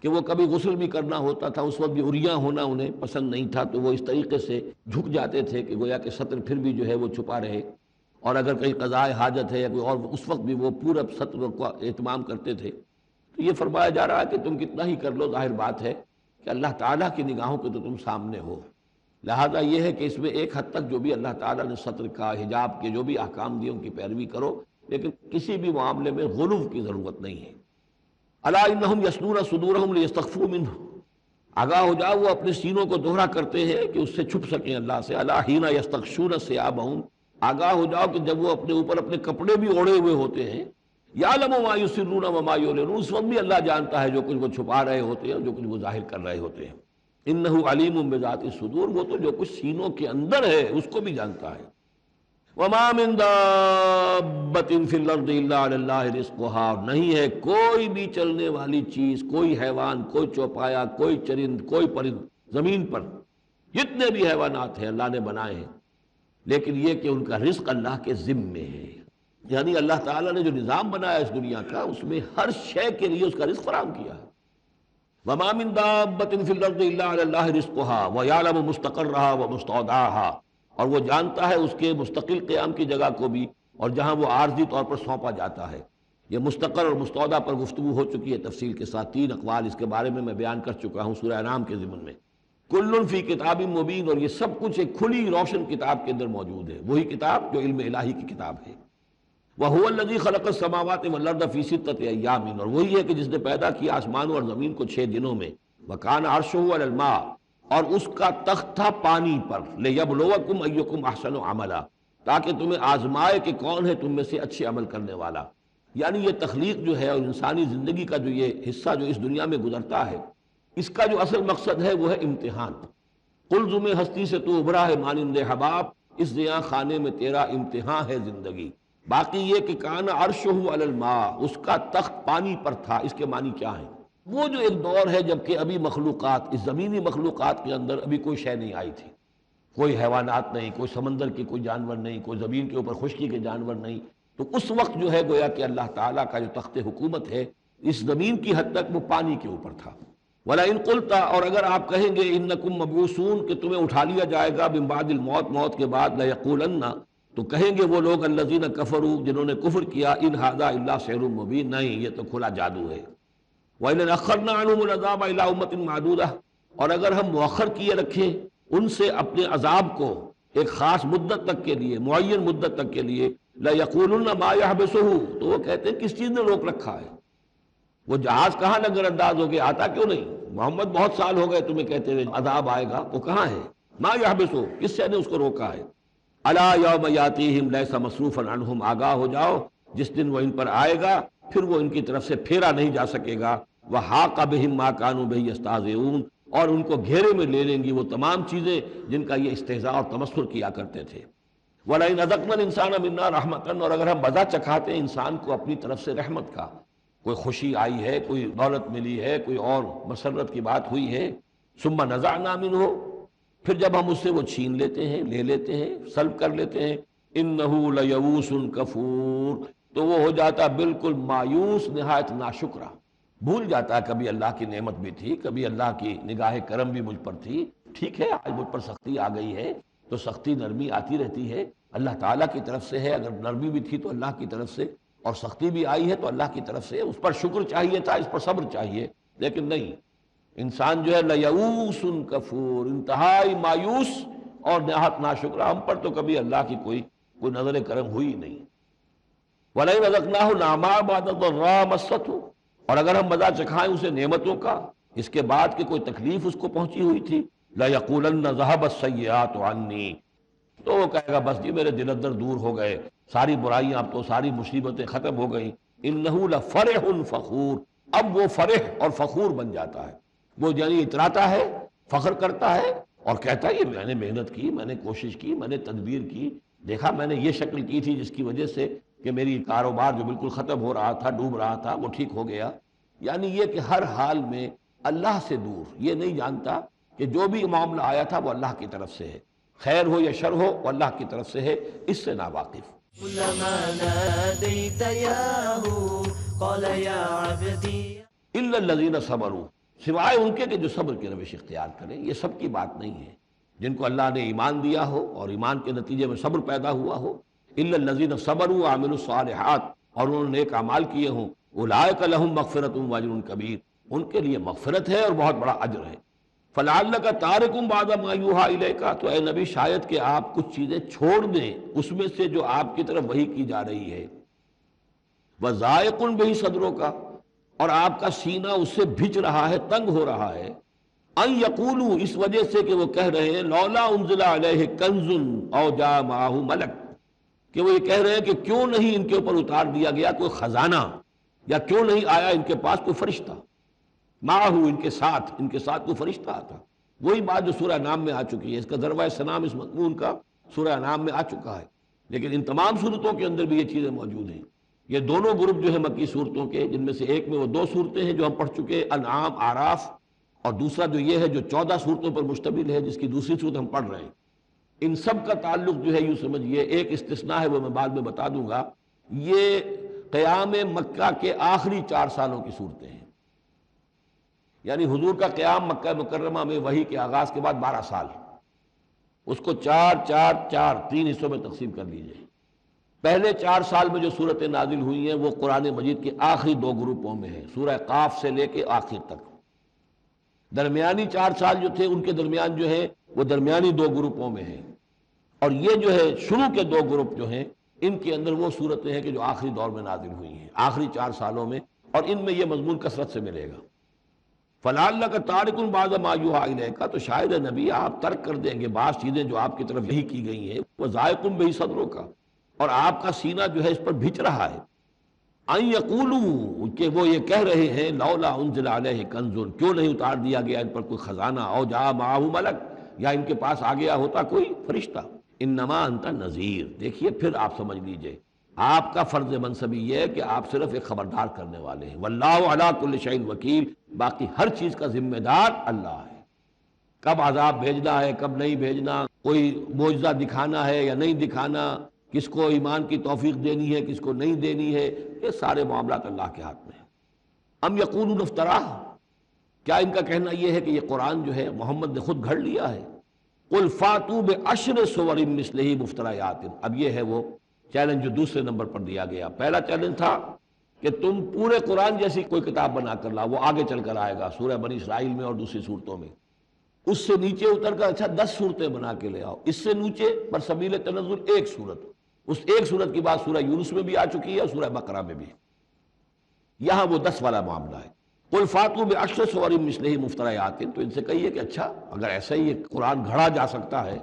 کہ وہ کبھی غسل بھی کرنا ہوتا تھا، اس وقت بھی عریاں ہونا انہیں پسند نہیں تھا، تو وہ اس طریقے سے جھک جاتے تھے کہ گویا کہ سطر پھر بھی جو ہے وہ چھپا رہے، اور اگر کہیں قضاء حاجت ہے یا کوئی اور، اس وقت بھی وہ پورا سطر کا اہتمام کرتے تھے۔ تو یہ فرمایا جا رہا ہے کہ تم کتنا ہی کر لو، ظاہر بات ہے کہ اللہ تعالیٰ کی نگاہوں کے تو تم سامنے ہو، لہذا یہ ہے کہ اس میں ایک حد تک جو بھی اللہ تعالیٰ نے سطر کا، حجاب کے جو بھی احکام دیے ان کی پیروی کرو، لیکن کسی بھی معاملے میں غلو کی ضرورت نہیں ہے۔ الا انہم یثنون صدورہم لیستخفوا منہ، آگاہ ہو جاؤ وہ اپنے سینوں کو دوہرا کرتے ہیں کہ اس سے چھپ سکیں اللہ سے۔ الا حین یستغشون ثیابہم، آگاہ ہو جاؤ کہ جب وہ اپنے اوپر اپنے کپڑے بھی اوڑھے ہوئے ہوتے ہیں، یعلم ما یسرون وما یعلنون، اس وقت بھی اللہ جانتا ہے جو کچھ وہ چھپا رہے ہوتے ہیں، جو کچھ وہ ظاہر کر رہے ہوتے ہیں۔ انہ علیم بذات الصدور، وہ تو جو کچھ سینوں کے اندر ہے اس کو بھی جانتا ہے۔ وما من دابۃ فی الارض الا علی اللہ رزقها، نہیں ہے کوئی بھی چلنے والی چیز، کوئی حیوان، کوئی چوپایا، کوئی چرند، کوئی پرند زمین پر جتنے بھی حیوانات ہیں اللہ نے بنائے ہیں، لیکن یہ کہ ان کا رزق اللہ کے ذمے ہے. یعنی اللہ تعالیٰ نے جو نظام بنایا اس دنیا کا، اس میں ہر شے کے لیے اس کا رزق فراہم کیا ہے. وما من دابۃ فی الارض الا علی اللہ رزقها ویعلم مستقرها ومستودعها، اور وہ جانتا ہے اس کے مستقل قیام کی جگہ کو بھی اور جہاں وہ عارضی طور پر سونپا جاتا ہے. یہ مستقر اور مستودع پر گفتگو ہو چکی ہے تفصیل کے ساتھ، 3 اقوال اس کے بارے میں بیان کر چکا ہوں سورہ انعام کے ضمن میں. کل فی کتاب مبین، اور یہ سب کچھ ایک کھلی روشن کتاب کے اندر موجود ہے، وہی کتاب جو علم الہی کی کتاب ہے. وَهُوَ الَّذِي خَلَقَ السَّمَاوَاتِ وَالْأَرْضَ فِي سِتَّةِ أَيَّامٍ، اور وہی ہے کہ جس نے پیدا کیا آسمانوں اور زمین کو 6 دنوں میں. وَكَانَ عَرْشُهُ عَلَى الْمَاءِ، اور اس کا تخت تھا پانی پر. لِيَبْلُوَكُمْ أَيُّكُمْ أَحْسَنُ عَمَلًا، تاکہ تمہیں آزمائے کہ کون ہے تم میں سے اچھے عمل کرنے والا. یعنی یہ تخلیق جو ہے اور انسانی زندگی کا جو یہ حصہ جو اس دنیا میں گزرتا ہے، اس کا جو اصل مقصد ہے وہ ہے امتحان. قلزم ہستی سے تو ابھرا ہے مانند حباب، اس زیاں خانے میں تیرا امتحان ہے زندگی. باقی یہ کہ کان عرشہ علی الماء، اس کا تخت پانی پر تھا. اس کے معنی کیا ہیں؟ وہ جو ایک دور ہے جب کہ ابھی مخلوقات، اس زمینی مخلوقات کے اندر ابھی کوئی شے نہیں آئی تھی، کوئی حیوانات نہیں، کوئی سمندر کے کوئی جانور نہیں، کوئی زمین کے اوپر خشکی کے جانور نہیں. تو اس وقت جو ہے گویا کہ اللہ تعالیٰ کا جو تخت حکومت ہے اس زمین کی حد تک وہ پانی کے اوپر تھا. وَلَئِن قُلْتَ، اور اگر آپ کہیں گے اِنَّكُمْ مَبْعُوثُونَ، کہ تمہیں اٹھا لیا جائے گا من بعد الموت، موت کے بعد، لَيَقُولَنَّ، تو کہیں گے وہ لوگ الَّذِينَ كَفَرُوا، جنہوں نے کفر کیا، إِنْ هَذَا إِلَّا سِحْرٌ مُبِينٌ، نہیں یہ تو کھلا جادو ہے. وَإِنْ أَخَّرْنَا عَنْهُمُ الْعَذَابَ إِلَىٰ أُمَّةٍ مَّعْدُودَةٍ، اور اگر ہم مؤخر کیے رکھیں ان سے اپنے عذاب کو ایک خاص مدت تک کے لیے، معین مدت تک کے لیے، لَيَقُولُنَّ مَا يَحْبِسُهُ، تو وہ کہتے ہیں کس چیز نے روک رکھا ہے؟ وہ جہاز کہاں نظر انداز ہو گیا، آتا کیوں نہیں؟ محمد بہت سال ہو گئے تمہیں کہتے ہوئے عذاب آئے گا، وہ کہاں ہے؟ ما یحبسو، کس سے نے اس کو روکا ہے؟ الا یوم یاتیہم لیس مصروفا عنہم، آگاہ ہو جاؤ جس دن وہ ان پر آئے گا پھر وہ ان کی طرف سے پھیرا نہیں جا سکے گا. وحاق بہم ما کانوا بہ یستہزئون، اور ان کو گھیرے میں لے لیں گی وہ تمام چیزیں جن کا یہ استہزاء اور تمسخر کیا کرتے تھے. وَلَئِنْ أَذَقْنَا الْإِنسَانَ مِنَّا رَحْمَةً، اور اگر ہم مزہ چکھاتے ہیں انسان کو اپنی طرف سے رحمت کا، کوئی خوشی آئی ہے، کوئی دولت ملی ہے، کوئی اور مسرت کی بات ہوئی ہے، ثم نزعنا منہ، پھر جب ہم اس سے وہ چھین لیتے ہیں، لے لیتے ہیں، سلب کر لیتے ہیں، انہ لیئوس کفور، تو وہ ہو جاتا بالکل مایوس، نہایت ناشکرا. بھول جاتا ہے کبھی اللہ کی نعمت بھی تھی، کبھی اللہ کی نگاہ کرم بھی مجھ پر تھی. ٹھیک ہے آج مجھ پر سختی آ گئی ہے تو سختی نرمی آتی رہتی ہے، اللہ تعالیٰ کی طرف سے ہے. اگر نرمی بھی تھی تو اللہ کی طرف سے، اور سختی بھی آئی ہے تو اللہ کی طرف سے. اس پر شکر چاہیے تھا، اس پر صبر چاہیے، لیکن نہیں. انسان جو ہے لیئوس کفور، انتہائی مایوس اور نہایت ناشکرا. ہم پر تو کبھی اللہ کی کوئی نظر کرم ہوئی نہیں. وَلَئِنْ أَذَقْنَاهُ نَعْمَاءَ بَعْدَ ضَرَّاءَ مَسَّتْهُ، اور اگر ہم مزہ چکھائیں اسے نعمتوں کا اس کے بعد کہ کوئی تکلیف اس کو پہنچی ہوئی تھی، لَيَقُولَنَّ ذَهَبَ السَّيِّئَاتُ عَنِّي، تو وہ کہے گا بس جی میرے دل اندر دور ہو گئے، ساری برائیاں اب تو، ساری مصیبتیں ختم ہو گئیں. إِنَّهُ لَفَرِحٌ فَخُورٌ، اب وہ فرح اور فخور بن جاتا ہے. وہ یعنی اتراتا ہے، فخر کرتا ہے اور کہتا ہے یہ میں نے محنت کی، میں نے کوشش کی، میں نے تدبیر کی، دیکھا میں نے یہ شکل کی تھی جس کی وجہ سے کہ میری کاروبار جو بالکل ختم ہو رہا تھا، ڈوب رہا تھا، وہ ٹھیک ہو گیا. یعنی یہ کہ ہر حال میں اللہ سے دور، یہ نہیں جانتا کہ جو بھی معاملہ آیا تھا وہ اللہ کی طرف سے ہے، خیر ہو یا شر ہو وہ اللہ کی طرف سے ہے، اس سے ناواقف. كلما ناديت ياه قال يا عبدي الا الذين صبروا، سوائے ان کے کہ جو صبر کی روش اختیار کریں. یہ سب کی بات نہیں ہے جن کو اللہ نے ایمان دیا ہو اور ایمان کے نتیجے میں صبر پیدا ہوا ہو. الا الذين صبروا وعملوا الصالحات، اور انہوں نے نیک اعمال کیے ہوں. اولئک لهم مغفرۃ واجر کبیر، ان کے لیے مغفرت ہے اور بہت بڑا اجر ہے. فلعلک تارک بعض ما یوحی الیک، تو اے نبی شاید کہ آپ کچھ چیزیں چھوڑ دیں اس میں سے جو آپ کی طرف وحی کی جا رہی ہے. وضائق بہ صدرک، اور آپ کا سینہ اس سے بھج رہا ہے، تنگ ہو رہا ہے. ان یقولوا، اس وجہ سے کہ وہ کہہ رہے ہیں لولا انزل علیہ کنز او جاء معہ ملک، کہ وہ یہ کہہ رہے ہیں کہ کیوں نہیں ان کے اوپر اتار دیا گیا کوئی خزانہ، یا کیوں نہیں آیا ان کے پاس کوئی فرشتہ. معہ، ان کے ساتھ کوئی فرشتہ آتا. وہی بات جو سورہ نام میں آ چکی ہے، اس کا ذروہ سنام اس مضمون کا سورہ نام میں آ چکا ہے لیکن ان تمام صورتوں کے اندر بھی یہ چیزیں موجود ہیں۔ یہ دونوں گروپ جو ہے مکی صورتوں کے، جن میں سے ایک میں وہ 2 صورتیں ہیں جو ہم پڑھ چکے، انعام، اعراف، اور دوسرا جو یہ ہے جو 14 صورتوں پر مشتمل ہے، جس کی دوسری صورت ہم پڑھ رہے ہیں، ان سب کا تعلق جو ہے یوں سمجھیے، ایک استثناء ہے وہ میں بعد میں بتا دوں گا، یہ قیام مکہ کے آخری 4 سالوں کی صورتیں ہیں۔ یعنی حضور کا قیام مکہ مکرمہ میں وحی کے آغاز کے بعد 12 سال، اس کو 4 حصوں میں تقسیم کر لیجئے۔ پہلے 4 سال میں جو صورتیں نازل ہوئی ہیں وہ قرآن مجید کے آخری 2 گروپوں میں ہیں، سورہ قاف سے لے کے آخر تک۔ درمیانی 4 سال جو تھے ان کے درمیان جو ہے وہ درمیانی 2 گروپوں میں ہیں، اور یہ جو ہے شروع کے 2 گروپ جو ہیں ان کے اندر وہ صورتیں ہیں کہ جو آخری دور میں نازل ہوئی ہیں، آخری 4 سالوں میں، اور ان میں یہ مضمون کثرت سے ملے گا۔ فَلَعَلَّكَ تَارِكٌ بَعْضَ مَا يُوحَىٰ إِلَيْكَ، تو شاید ہے نبی آپ ترک کر دیں گے بعض چیزیں جو آپ کی طرف یہی کی گئی ہیں، وَضَائِقٌ بِهِ صَدْرُكَ، اور آپ کا سینہ جو ہے اس پر بھچ رہا ہے۔ أَن يَقُولُوا، کہ وہ یہ کہہ رہے ہیں، لَوْلَا أُنزِلَ عَلَيْهِ كَنزٌ، کیوں نہیں اتار دیا گیا ان پر کوئی خزانہ، أَوْ جَاءَ مَعَهُ مَلَكٌ، یا ان کے پاس آ گیا ہوتا کوئی فرشتہ۔ انما انت نذیر، دیکھیے پھر آپ سمجھ لیجئے آپ کا فرض منصبی یہ ہے کہ آپ صرف ایک خبردار کرنے والے ہیں۔ واللہ علی کل شیء وکیل، باقی ہر چیز کا ذمہ دار اللہ ہے۔ کب عذاب بھیجنا ہے، کب نہیں بھیجنا، کوئی معجزہ دکھانا ہے یا نہیں دکھانا، کس کو ایمان کی توفیق دینی ہے، کس کو نہیں دینی ہے، یہ سارے معاملات اللہ کے ہاتھ میں ہیں۔ ام یقولون افتراہ، کیا ان کا کہنا یہ ہے کہ یہ قرآن جو ہے محمد نے خود گھڑ لیا ہے؟ قل فاتوا بعشر سور مثلہ مفتریات، اب یہ ہے وہ چیلنج جو دوسرے نمبر پر دیا گیا۔ پہلا چیلنج تھا کہ تم پورے قرآن جیسی کوئی کتاب بنا کر لاؤ، وہ آگے چل کر آئے گا سورہ بنی اسرائیل میں اور دوسری صورتوں میں۔ اس سے نیچے اتر کر اچھا 10 صورتیں بنا کے لے آؤ، اس سے نیچے پر سبیل تنزل 1 صورت، اس 1 صورت کی بات سورہ یونس میں بھی آ چکی ہے اور سورہ بقرہ میں بھی، یہاں وہ 10 والا معاملہ ہے۔ قل فاتوا بعشر سور مثلہ مفتریات، تو ان سے کہیے کہ اچھا اگر ایسا ہی یہ قرآن گھڑا جا سکتا ہے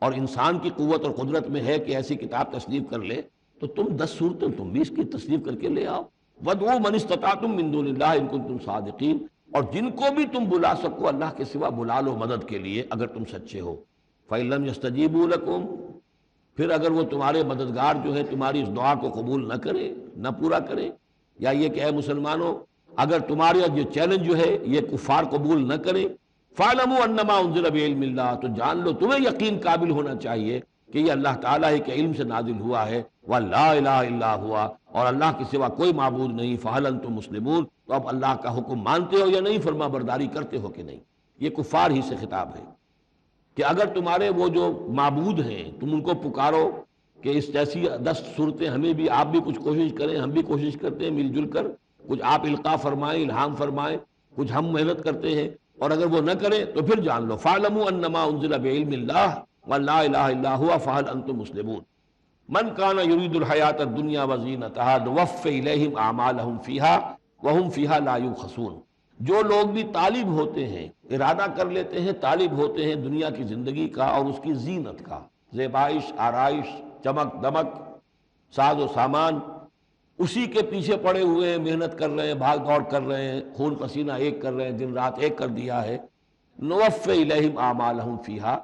اور انسان کی قوت اور قدرت میں ہے کہ ایسی کتاب تصنیف کر لے، تو تم 10 صورتیں تم بھی اس کی تصنیف کر کے لے آؤ۔ وَادْعُوا مَنِ اسْتَطَعْتُم مِّن دُونِ اللَّهِ إِن كُنتُمْ صَادِقِينَ، اور جن کو بھی تم بلا سکو اللہ کے سوا بلا لو مدد کے لیے اگر تم سچے ہو۔ فَإِن لَّمْ يَسْتَجِيبُوا لَكُمْ، پھر اگر وہ تمہارے مددگار جو ہے تمہاری اس دعا کو قبول نہ کرے، نہ پورا کرے، یا یہ کہ اے مسلمانوں اگر تمہارا یہ چیلنج جو ہے یہ کفار قبول نہ کرے، فَاعْلَمُوا أَنَّمَا أُنزِلَ بِعِلْمِ اللَّهِ، تو جان لو تمہیں یقین قابل ہونا چاہیے کہ یہ اللہ تعالیٰ ہی کے علم سے نازل ہوا ہے، وَلَا إِلَٰهَ إِلَّا هُوَ، اور اللہ کے سوا کوئی معبود نہیں، فَهَلْ أَنْتُم مُسْلِمُونَ، تو اب اللہ کا حکم مانتے ہو یا نہیں، فرما برداری کرتے ہو کہ نہیں۔ یہ کفار ہی سے خطاب ہے کہ اگر تمہارے وہ جو معبود ہیں تم ان کو پکارو کہ اس جیسی 10 صورتیں ہمیں بھی، آپ بھی کچھ کوشش کریں، ہم بھی کوشش کرتے ہیں مل جل کر، کچھ آپ القاء فرمائیں، الہام فرمائیں، کچھ ہم محنت کرتے ہیں، اور اگر وہ نہ کریں تو پھر جان لو فَاعْلَمُوا أَنَّمَا أُنزِلَ بِعِلْمِ اللَّهِ وَلَا إِلَٰهَ إِلَّا هُوَ فَهَلْ أَنْتُم مُسْلِمُونَ مَنْ كَانَ يُرِيدُ الْحَيَاةَ الدُّنْيَا وَزِينَتَهَا نُوَفِّ إِلَيْهِمْ أَعْمَالَهُمْ فِيهَا وَهُمْ فِيهَا لَا يُبْخَسُونَ، جو لوگ بھی طالب ہوتے ہیں، ارادہ کر لیتے ہیں، طالب ہوتے ہیں دنیا کی زندگی کا اور اس کی زینت کا، زیبائش، آرائش، چمک دمک، ساز و سامان، اسی کے پیچھے پڑے ہوئے ہیں، محنت کر رہے ہیں، بھاگ دوڑ کر رہے ہیں، خون پسینہ ایک کر رہے ہیں، دن رات ایک کر دیا ہے۔ نوفِ الیہم اعمالہم فیہا،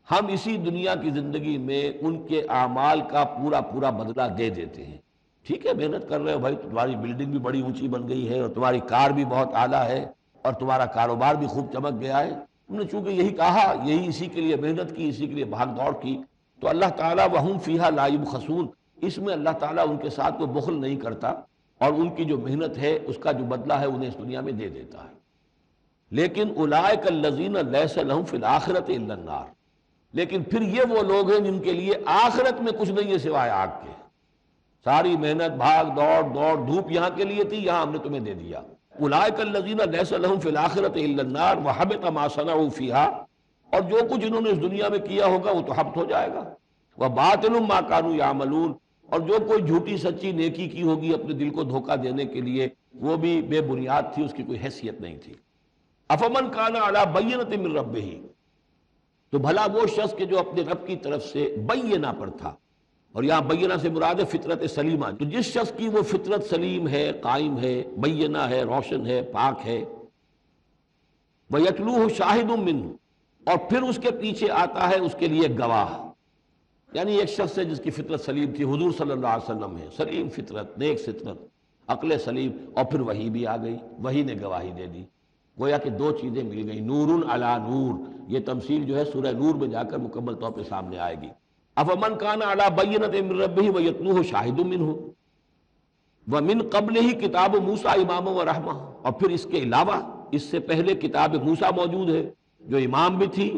ہم اسی دنیا کی زندگی میں ان کے اعمال کا پورا پورا بدلہ دے دیتے ہیں۔ ٹھیک ہے محنت کر رہے ہو بھائی، تمہاری بلڈنگ بھی بڑی اونچی بن گئی ہے اور تمہاری کار بھی بہت اعلیٰ ہے اور تمہارا کاروبار بھی خوب چمک گیا ہے، تم نے چونکہ یہی کہا، یہی اسی کے لیے محنت کی، اسی کے لیے بھاگ دوڑ کی، تو اللہ تعالیٰ وَهُمْ فِيهَا لَا يُبْخَسُونَ، اس میں اللہ تعالیٰ ان کے ساتھ کوئی بخل نہیں کرتا اور ان کی جو محنت ہے اس کا جو بدلہ ہے انہیں اس دنیا میں دے دیتا ہے۔ لیکن اولئک الذین لیس لہم فی الآخرۃ الا النار، لیکن پھر یہ وہ لوگ ہیں جن کے لیے آخرت میں کچھ نہیں ہے سوائے آگ کے، ساری محنت بھاگ دوڑ دھوپ یہاں کے لیے تھی، یہاں ہم نے تمہیں دے دیا۔ اولئک الذین لیس لہم فی الآخرۃ الا النار وحبط ما صنعوا فیہا، اور جو کچھ انہوں نے اس دنیا میں کیا ہوگا وہ تو حبط ہو جائے گا، وباطل ما کانوا یعملون، اور جو کوئی جھوٹی سچی نیکی کی ہوگی اپنے دل کو دھوکہ دینے کے لیے وہ بھی بے بنیاد تھی، اس کی کوئی حیثیت نہیں تھی۔ افمن کان علی بینۃ من ربہ، تو بھلا وہ شخص کہ جو اپنے رب کی طرف سے بینہ پر تھا، اور یہاں بینہ سے مراد ہے فطرت سلیمہ، تو جس شخص کی وہ فطرت سلیم ہے، قائم ہے، بینہ ہے، روشن ہے، پاک ہے، وَيَتْلُوهُ شَاهِدٌ مِّنْهُ، اور پھر اس کے پیچھے آتا ہے اس کے لیے گواہ، یعنی ایک شخص ہے جس کی فطرت سلیم تھی، حضور صلی اللہ علیہ وسلم ہے، سلیم فطرت، نیک فطرت، عقل سلیم، اور پھر وحی بھی آ گئی، وحی نے گواہی دے دی، گویا کہ دو چیزیں مل گئی، نور علی نور۔ یہ تمثیل جو ہے سورہ نور میں جا کر مکمل طور پہ سامنے آئے گی۔ افمن کان علی بینۃ من ربہ ویتلوہ شاہد منہ ومن قبلہ کتاب موسیٰ اماما ورحمہ، اور پھر اس کے علاوہ اس سے پہلے کتاب موسیٰ موجود ہے جو امام بھی تھی،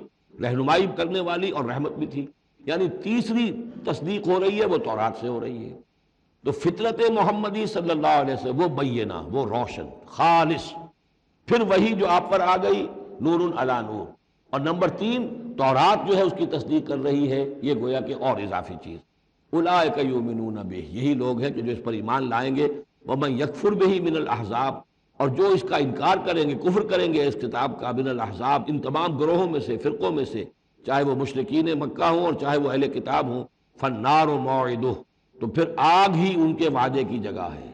رہنمائی کرنے والی، اور رحمت بھی تھی، یعنی تیسری تصدیق ہو رہی ہے وہ تورات سے ہو رہی ہے۔ تو فطرت محمدی صلی اللہ علیہ وسلم وہ بینہ، وہ روشن خالص، پھر وہی جو آپ پر آ گئی نور علی نور، اور نمبر 3 تورات جو ہے اس کی تصدیق کر رہی ہے، یہ گویا کہ اور اضافی چیز۔ اولئک یؤمنون بہ، یہی لوگ ہیں کہ جو اس پر ایمان لائیں گے، ومن یکفر بہ من الاحزاب، اور جو اس کا انکار کریں گے، کفر کریں گے اس کتاب کا، من الاحزاب، ان تمام گروہوں میں سے، فرقوں میں سے، چاہے وہ مشرکین مکہ ہوں اور چاہے وہ اہل کتاب ہوں، فالنار موعدہ، تو پھر آگ ہی ان کے وعدے کی جگہ ہے۔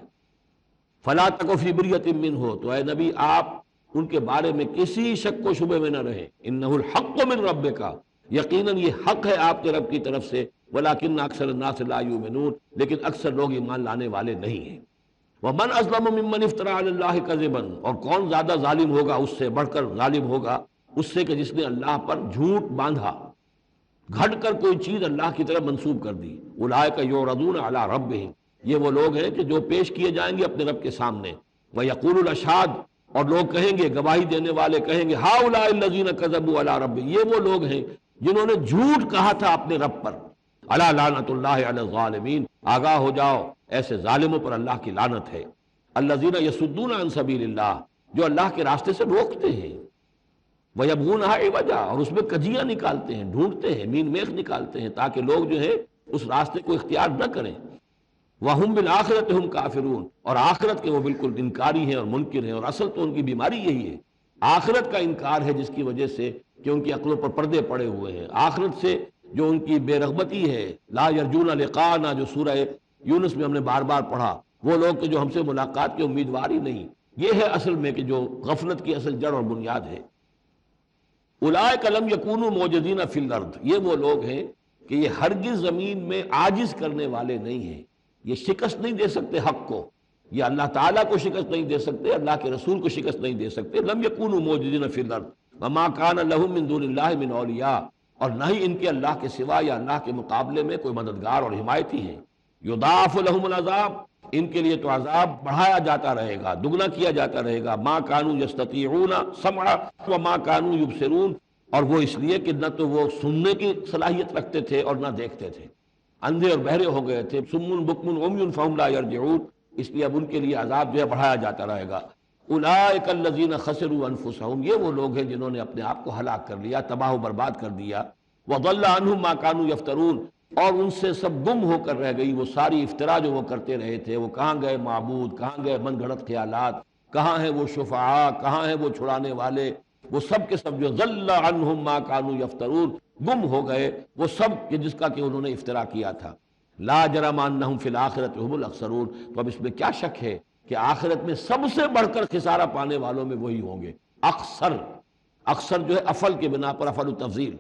فلا تک فی مریۃ منہ، تو اے نبی آپ ان کے بارے میں کسی شک و شبے میں نہ رہیں، انہ الحق من ربک، یقیناً یہ حق ہے آپ کے رب کی طرف سے، ولکن اکثر الناس لا یؤمنون، لیکن اکثر لوگ ایمان لانے والے نہیں ہیں۔ ومن اظلم ممن افترى علی اللہ کذبا، اور کون زیادہ ظالم ہوگا، اس سے بڑھ کر ظالم ہوگا اس سے کہ جس نے اللہ پر جھوٹ باندھا، گھٹ کر کوئی چیز اللہ کی طرف منسوب کر دی۔ اولئک یعرضون علی ربہم، یہ وہ لوگ ہیں کہ جو پیش کیے جائیں گے اپنے رب کے سامنے۔ ویقول الاشہاد، اور لوگ کہیں گے، گواہی دینے والے کہیں گے، ہؤلاء الذین کذبوا علی ربہم، یہ وہ لوگ ہیں جنہوں نے جھوٹ کہا تھا اپنے رب پر۔ الا لعنۃ اللہ علی الظالمین، آگاہ ہو جاؤ ایسے ظالموں پر اللہ کی لعنت ہے۔ الذین یصدون عن سبیل اللہ، جو اللہ کے راستے سے روکتے ہیں، وَيَبْغُونَهَا عِوَجًا، اور اس میں کجیاں نکالتے ہیں، ڈھونڈتے ہیں، مین میخ نکالتے ہیں تاکہ لوگ جو ہے اس راستے کو اختیار نہ کریں۔ وَهُمْ بِالْآخِرَةِ هُمْ کافرون، اور آخرت کے وہ بالکل انکاری ہیں اور منکر ہیں، اور اصل تو ان کی بیماری یہی ہے، آخرت کا انکار ہے، جس کی وجہ سے کہ ان کی عقلوں پر پردے پڑے ہوئے ہیں۔ آخرت سے جو ان کی بے رغبتی ہے، لا یرجون لقاءنا، جو سورہ یونس میں ہم نے بار بار پڑھا، وہ لوگ کہ جو ہم سے ملاقات کے امیدوار ہی نہیں، یہ ہے اصل میں کہ جو غفلت کی اصل جڑ اور بنیاد ہے۔ اولئک لم یکونوا معجزین فی الارض، یہ وہ لوگ ہیں کہ یہ ہرگز زمین میں عاجز کرنے والے نہیں ہیں، یہ شکست نہیں دے سکتے حق کو، یہ اللہ تعالیٰ کو شکست نہیں دے سکتے، اللہ کے رسول کو شکست نہیں دے سکتے۔ لم یکونوا معجزین فی الارض وما کان لهم من دون اللہ من اولیاء، اور نہ ہی ان کے اللہ کے سوا یا اللہ کے مقابلے میں کوئی مددگار اور حمایتی ہیں۔ یضاعف لهم العذاب، ان کے لیے تو عذاب بڑھایا جاتا رہے گا، دگنا کیا جاتا رہے گا۔ ما کانوا یستطیعون سمع وما کانوا یبصرون، اور وہ اس لیے کہ نہ تو وہ سننے کی صلاحیت رکھتے تھے اور نہ دیکھتے تھے، اندھے اور بہرے ہو گئے تھے، صم بکم عمی فہم لا یرجعون، اس لیے اب ان کے لیے عذاب جو ہے بڑھایا جاتا رہے گا۔ اولئک الذین خسروا انفسہم، یہ وہ لوگ ہیں جنہوں نے اپنے آپ کو ہلاک کر لیا، تباہ و برباد کر دیا۔ وضل عنہم ما کانوا یفترون، اور ان سے سب گم ہو کر رہ گئی وہ ساری افطرا جو وہ کرتے رہے تھے۔ وہ کہاں گئے معبود، کہاں گئے من گھڑت خیالات، کہاں ہیں وہ شفعاء، کہاں ہیں وہ چھڑانے والے، وہ سب کے سب جو ضل عنہم ما کانوا یفترون، گم ہو گئے وہ سب کہ جس کا کہ انہوں نے افطرا کیا تھا۔ لا جرم انہم فی الآخرۃ هم الاخسرون، تو اب اس میں کیا شک ہے کہ آخرت میں سب سے بڑھ کر خسارہ پانے والوں میں وہی ہوں گے۔ اکثر، اکثر جو ہے افل کے بنا پر، افل التفضیل۔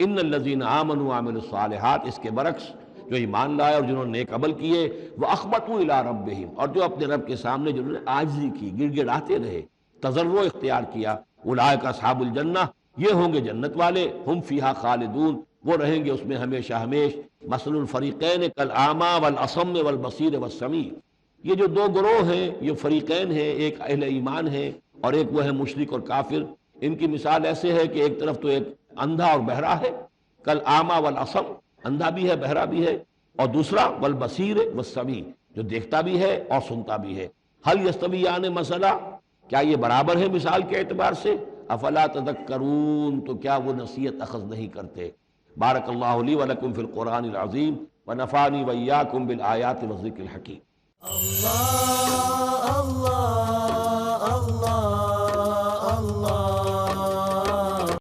ان الذین آمنوا وعملوا الصالحات، اس کے برعکس جو ایمان لائے اور جنہوں نے نیک عمل کیے، واخبتوا الی ربہم، اور جو اپنے رب کے سامنے جنہوں نے عاجزی کی، گڑ گڑاتے رہے، تضرع اختیار کیا، اولئک اصحاب الجنہ، یہ ہوں گے جنت والے، ہم فیہا خالدون، وہ رہیں گے اس میں ہمیشہ ہمیش۔ مثل الفریقین کالاعمی والاصم والبصیر والسمیع، یہ جو دو گروہ ہیں، یہ فریقین ہیں، ایک اہل ایمان ہیں اور ایک وہ ہے مشرک اور کافر۔ ان کی مثال ایسے ہے کہ ایک طرف تو ایک اندھا اور بہرا ہے، کالاعمی والاصم، اندھا بھی ہے بہرا بھی ہے، اور دوسرا والبصیر والسمیع، جو دیکھتا بھی ہے اور سنتا بھی ہے۔ هل یستویان مثلا، کیا یہ برابر ہے مثال کے اعتبار سے؟ افلا تذکرون، تو کیا وہ نصیحت اخذ نہیں کرتے؟ بارک اللہ لی ولکم فی القرآن العظیم ونفعنی وإیاکم بالآیات والذکر الحکیم۔ اللہ اللہ اللہ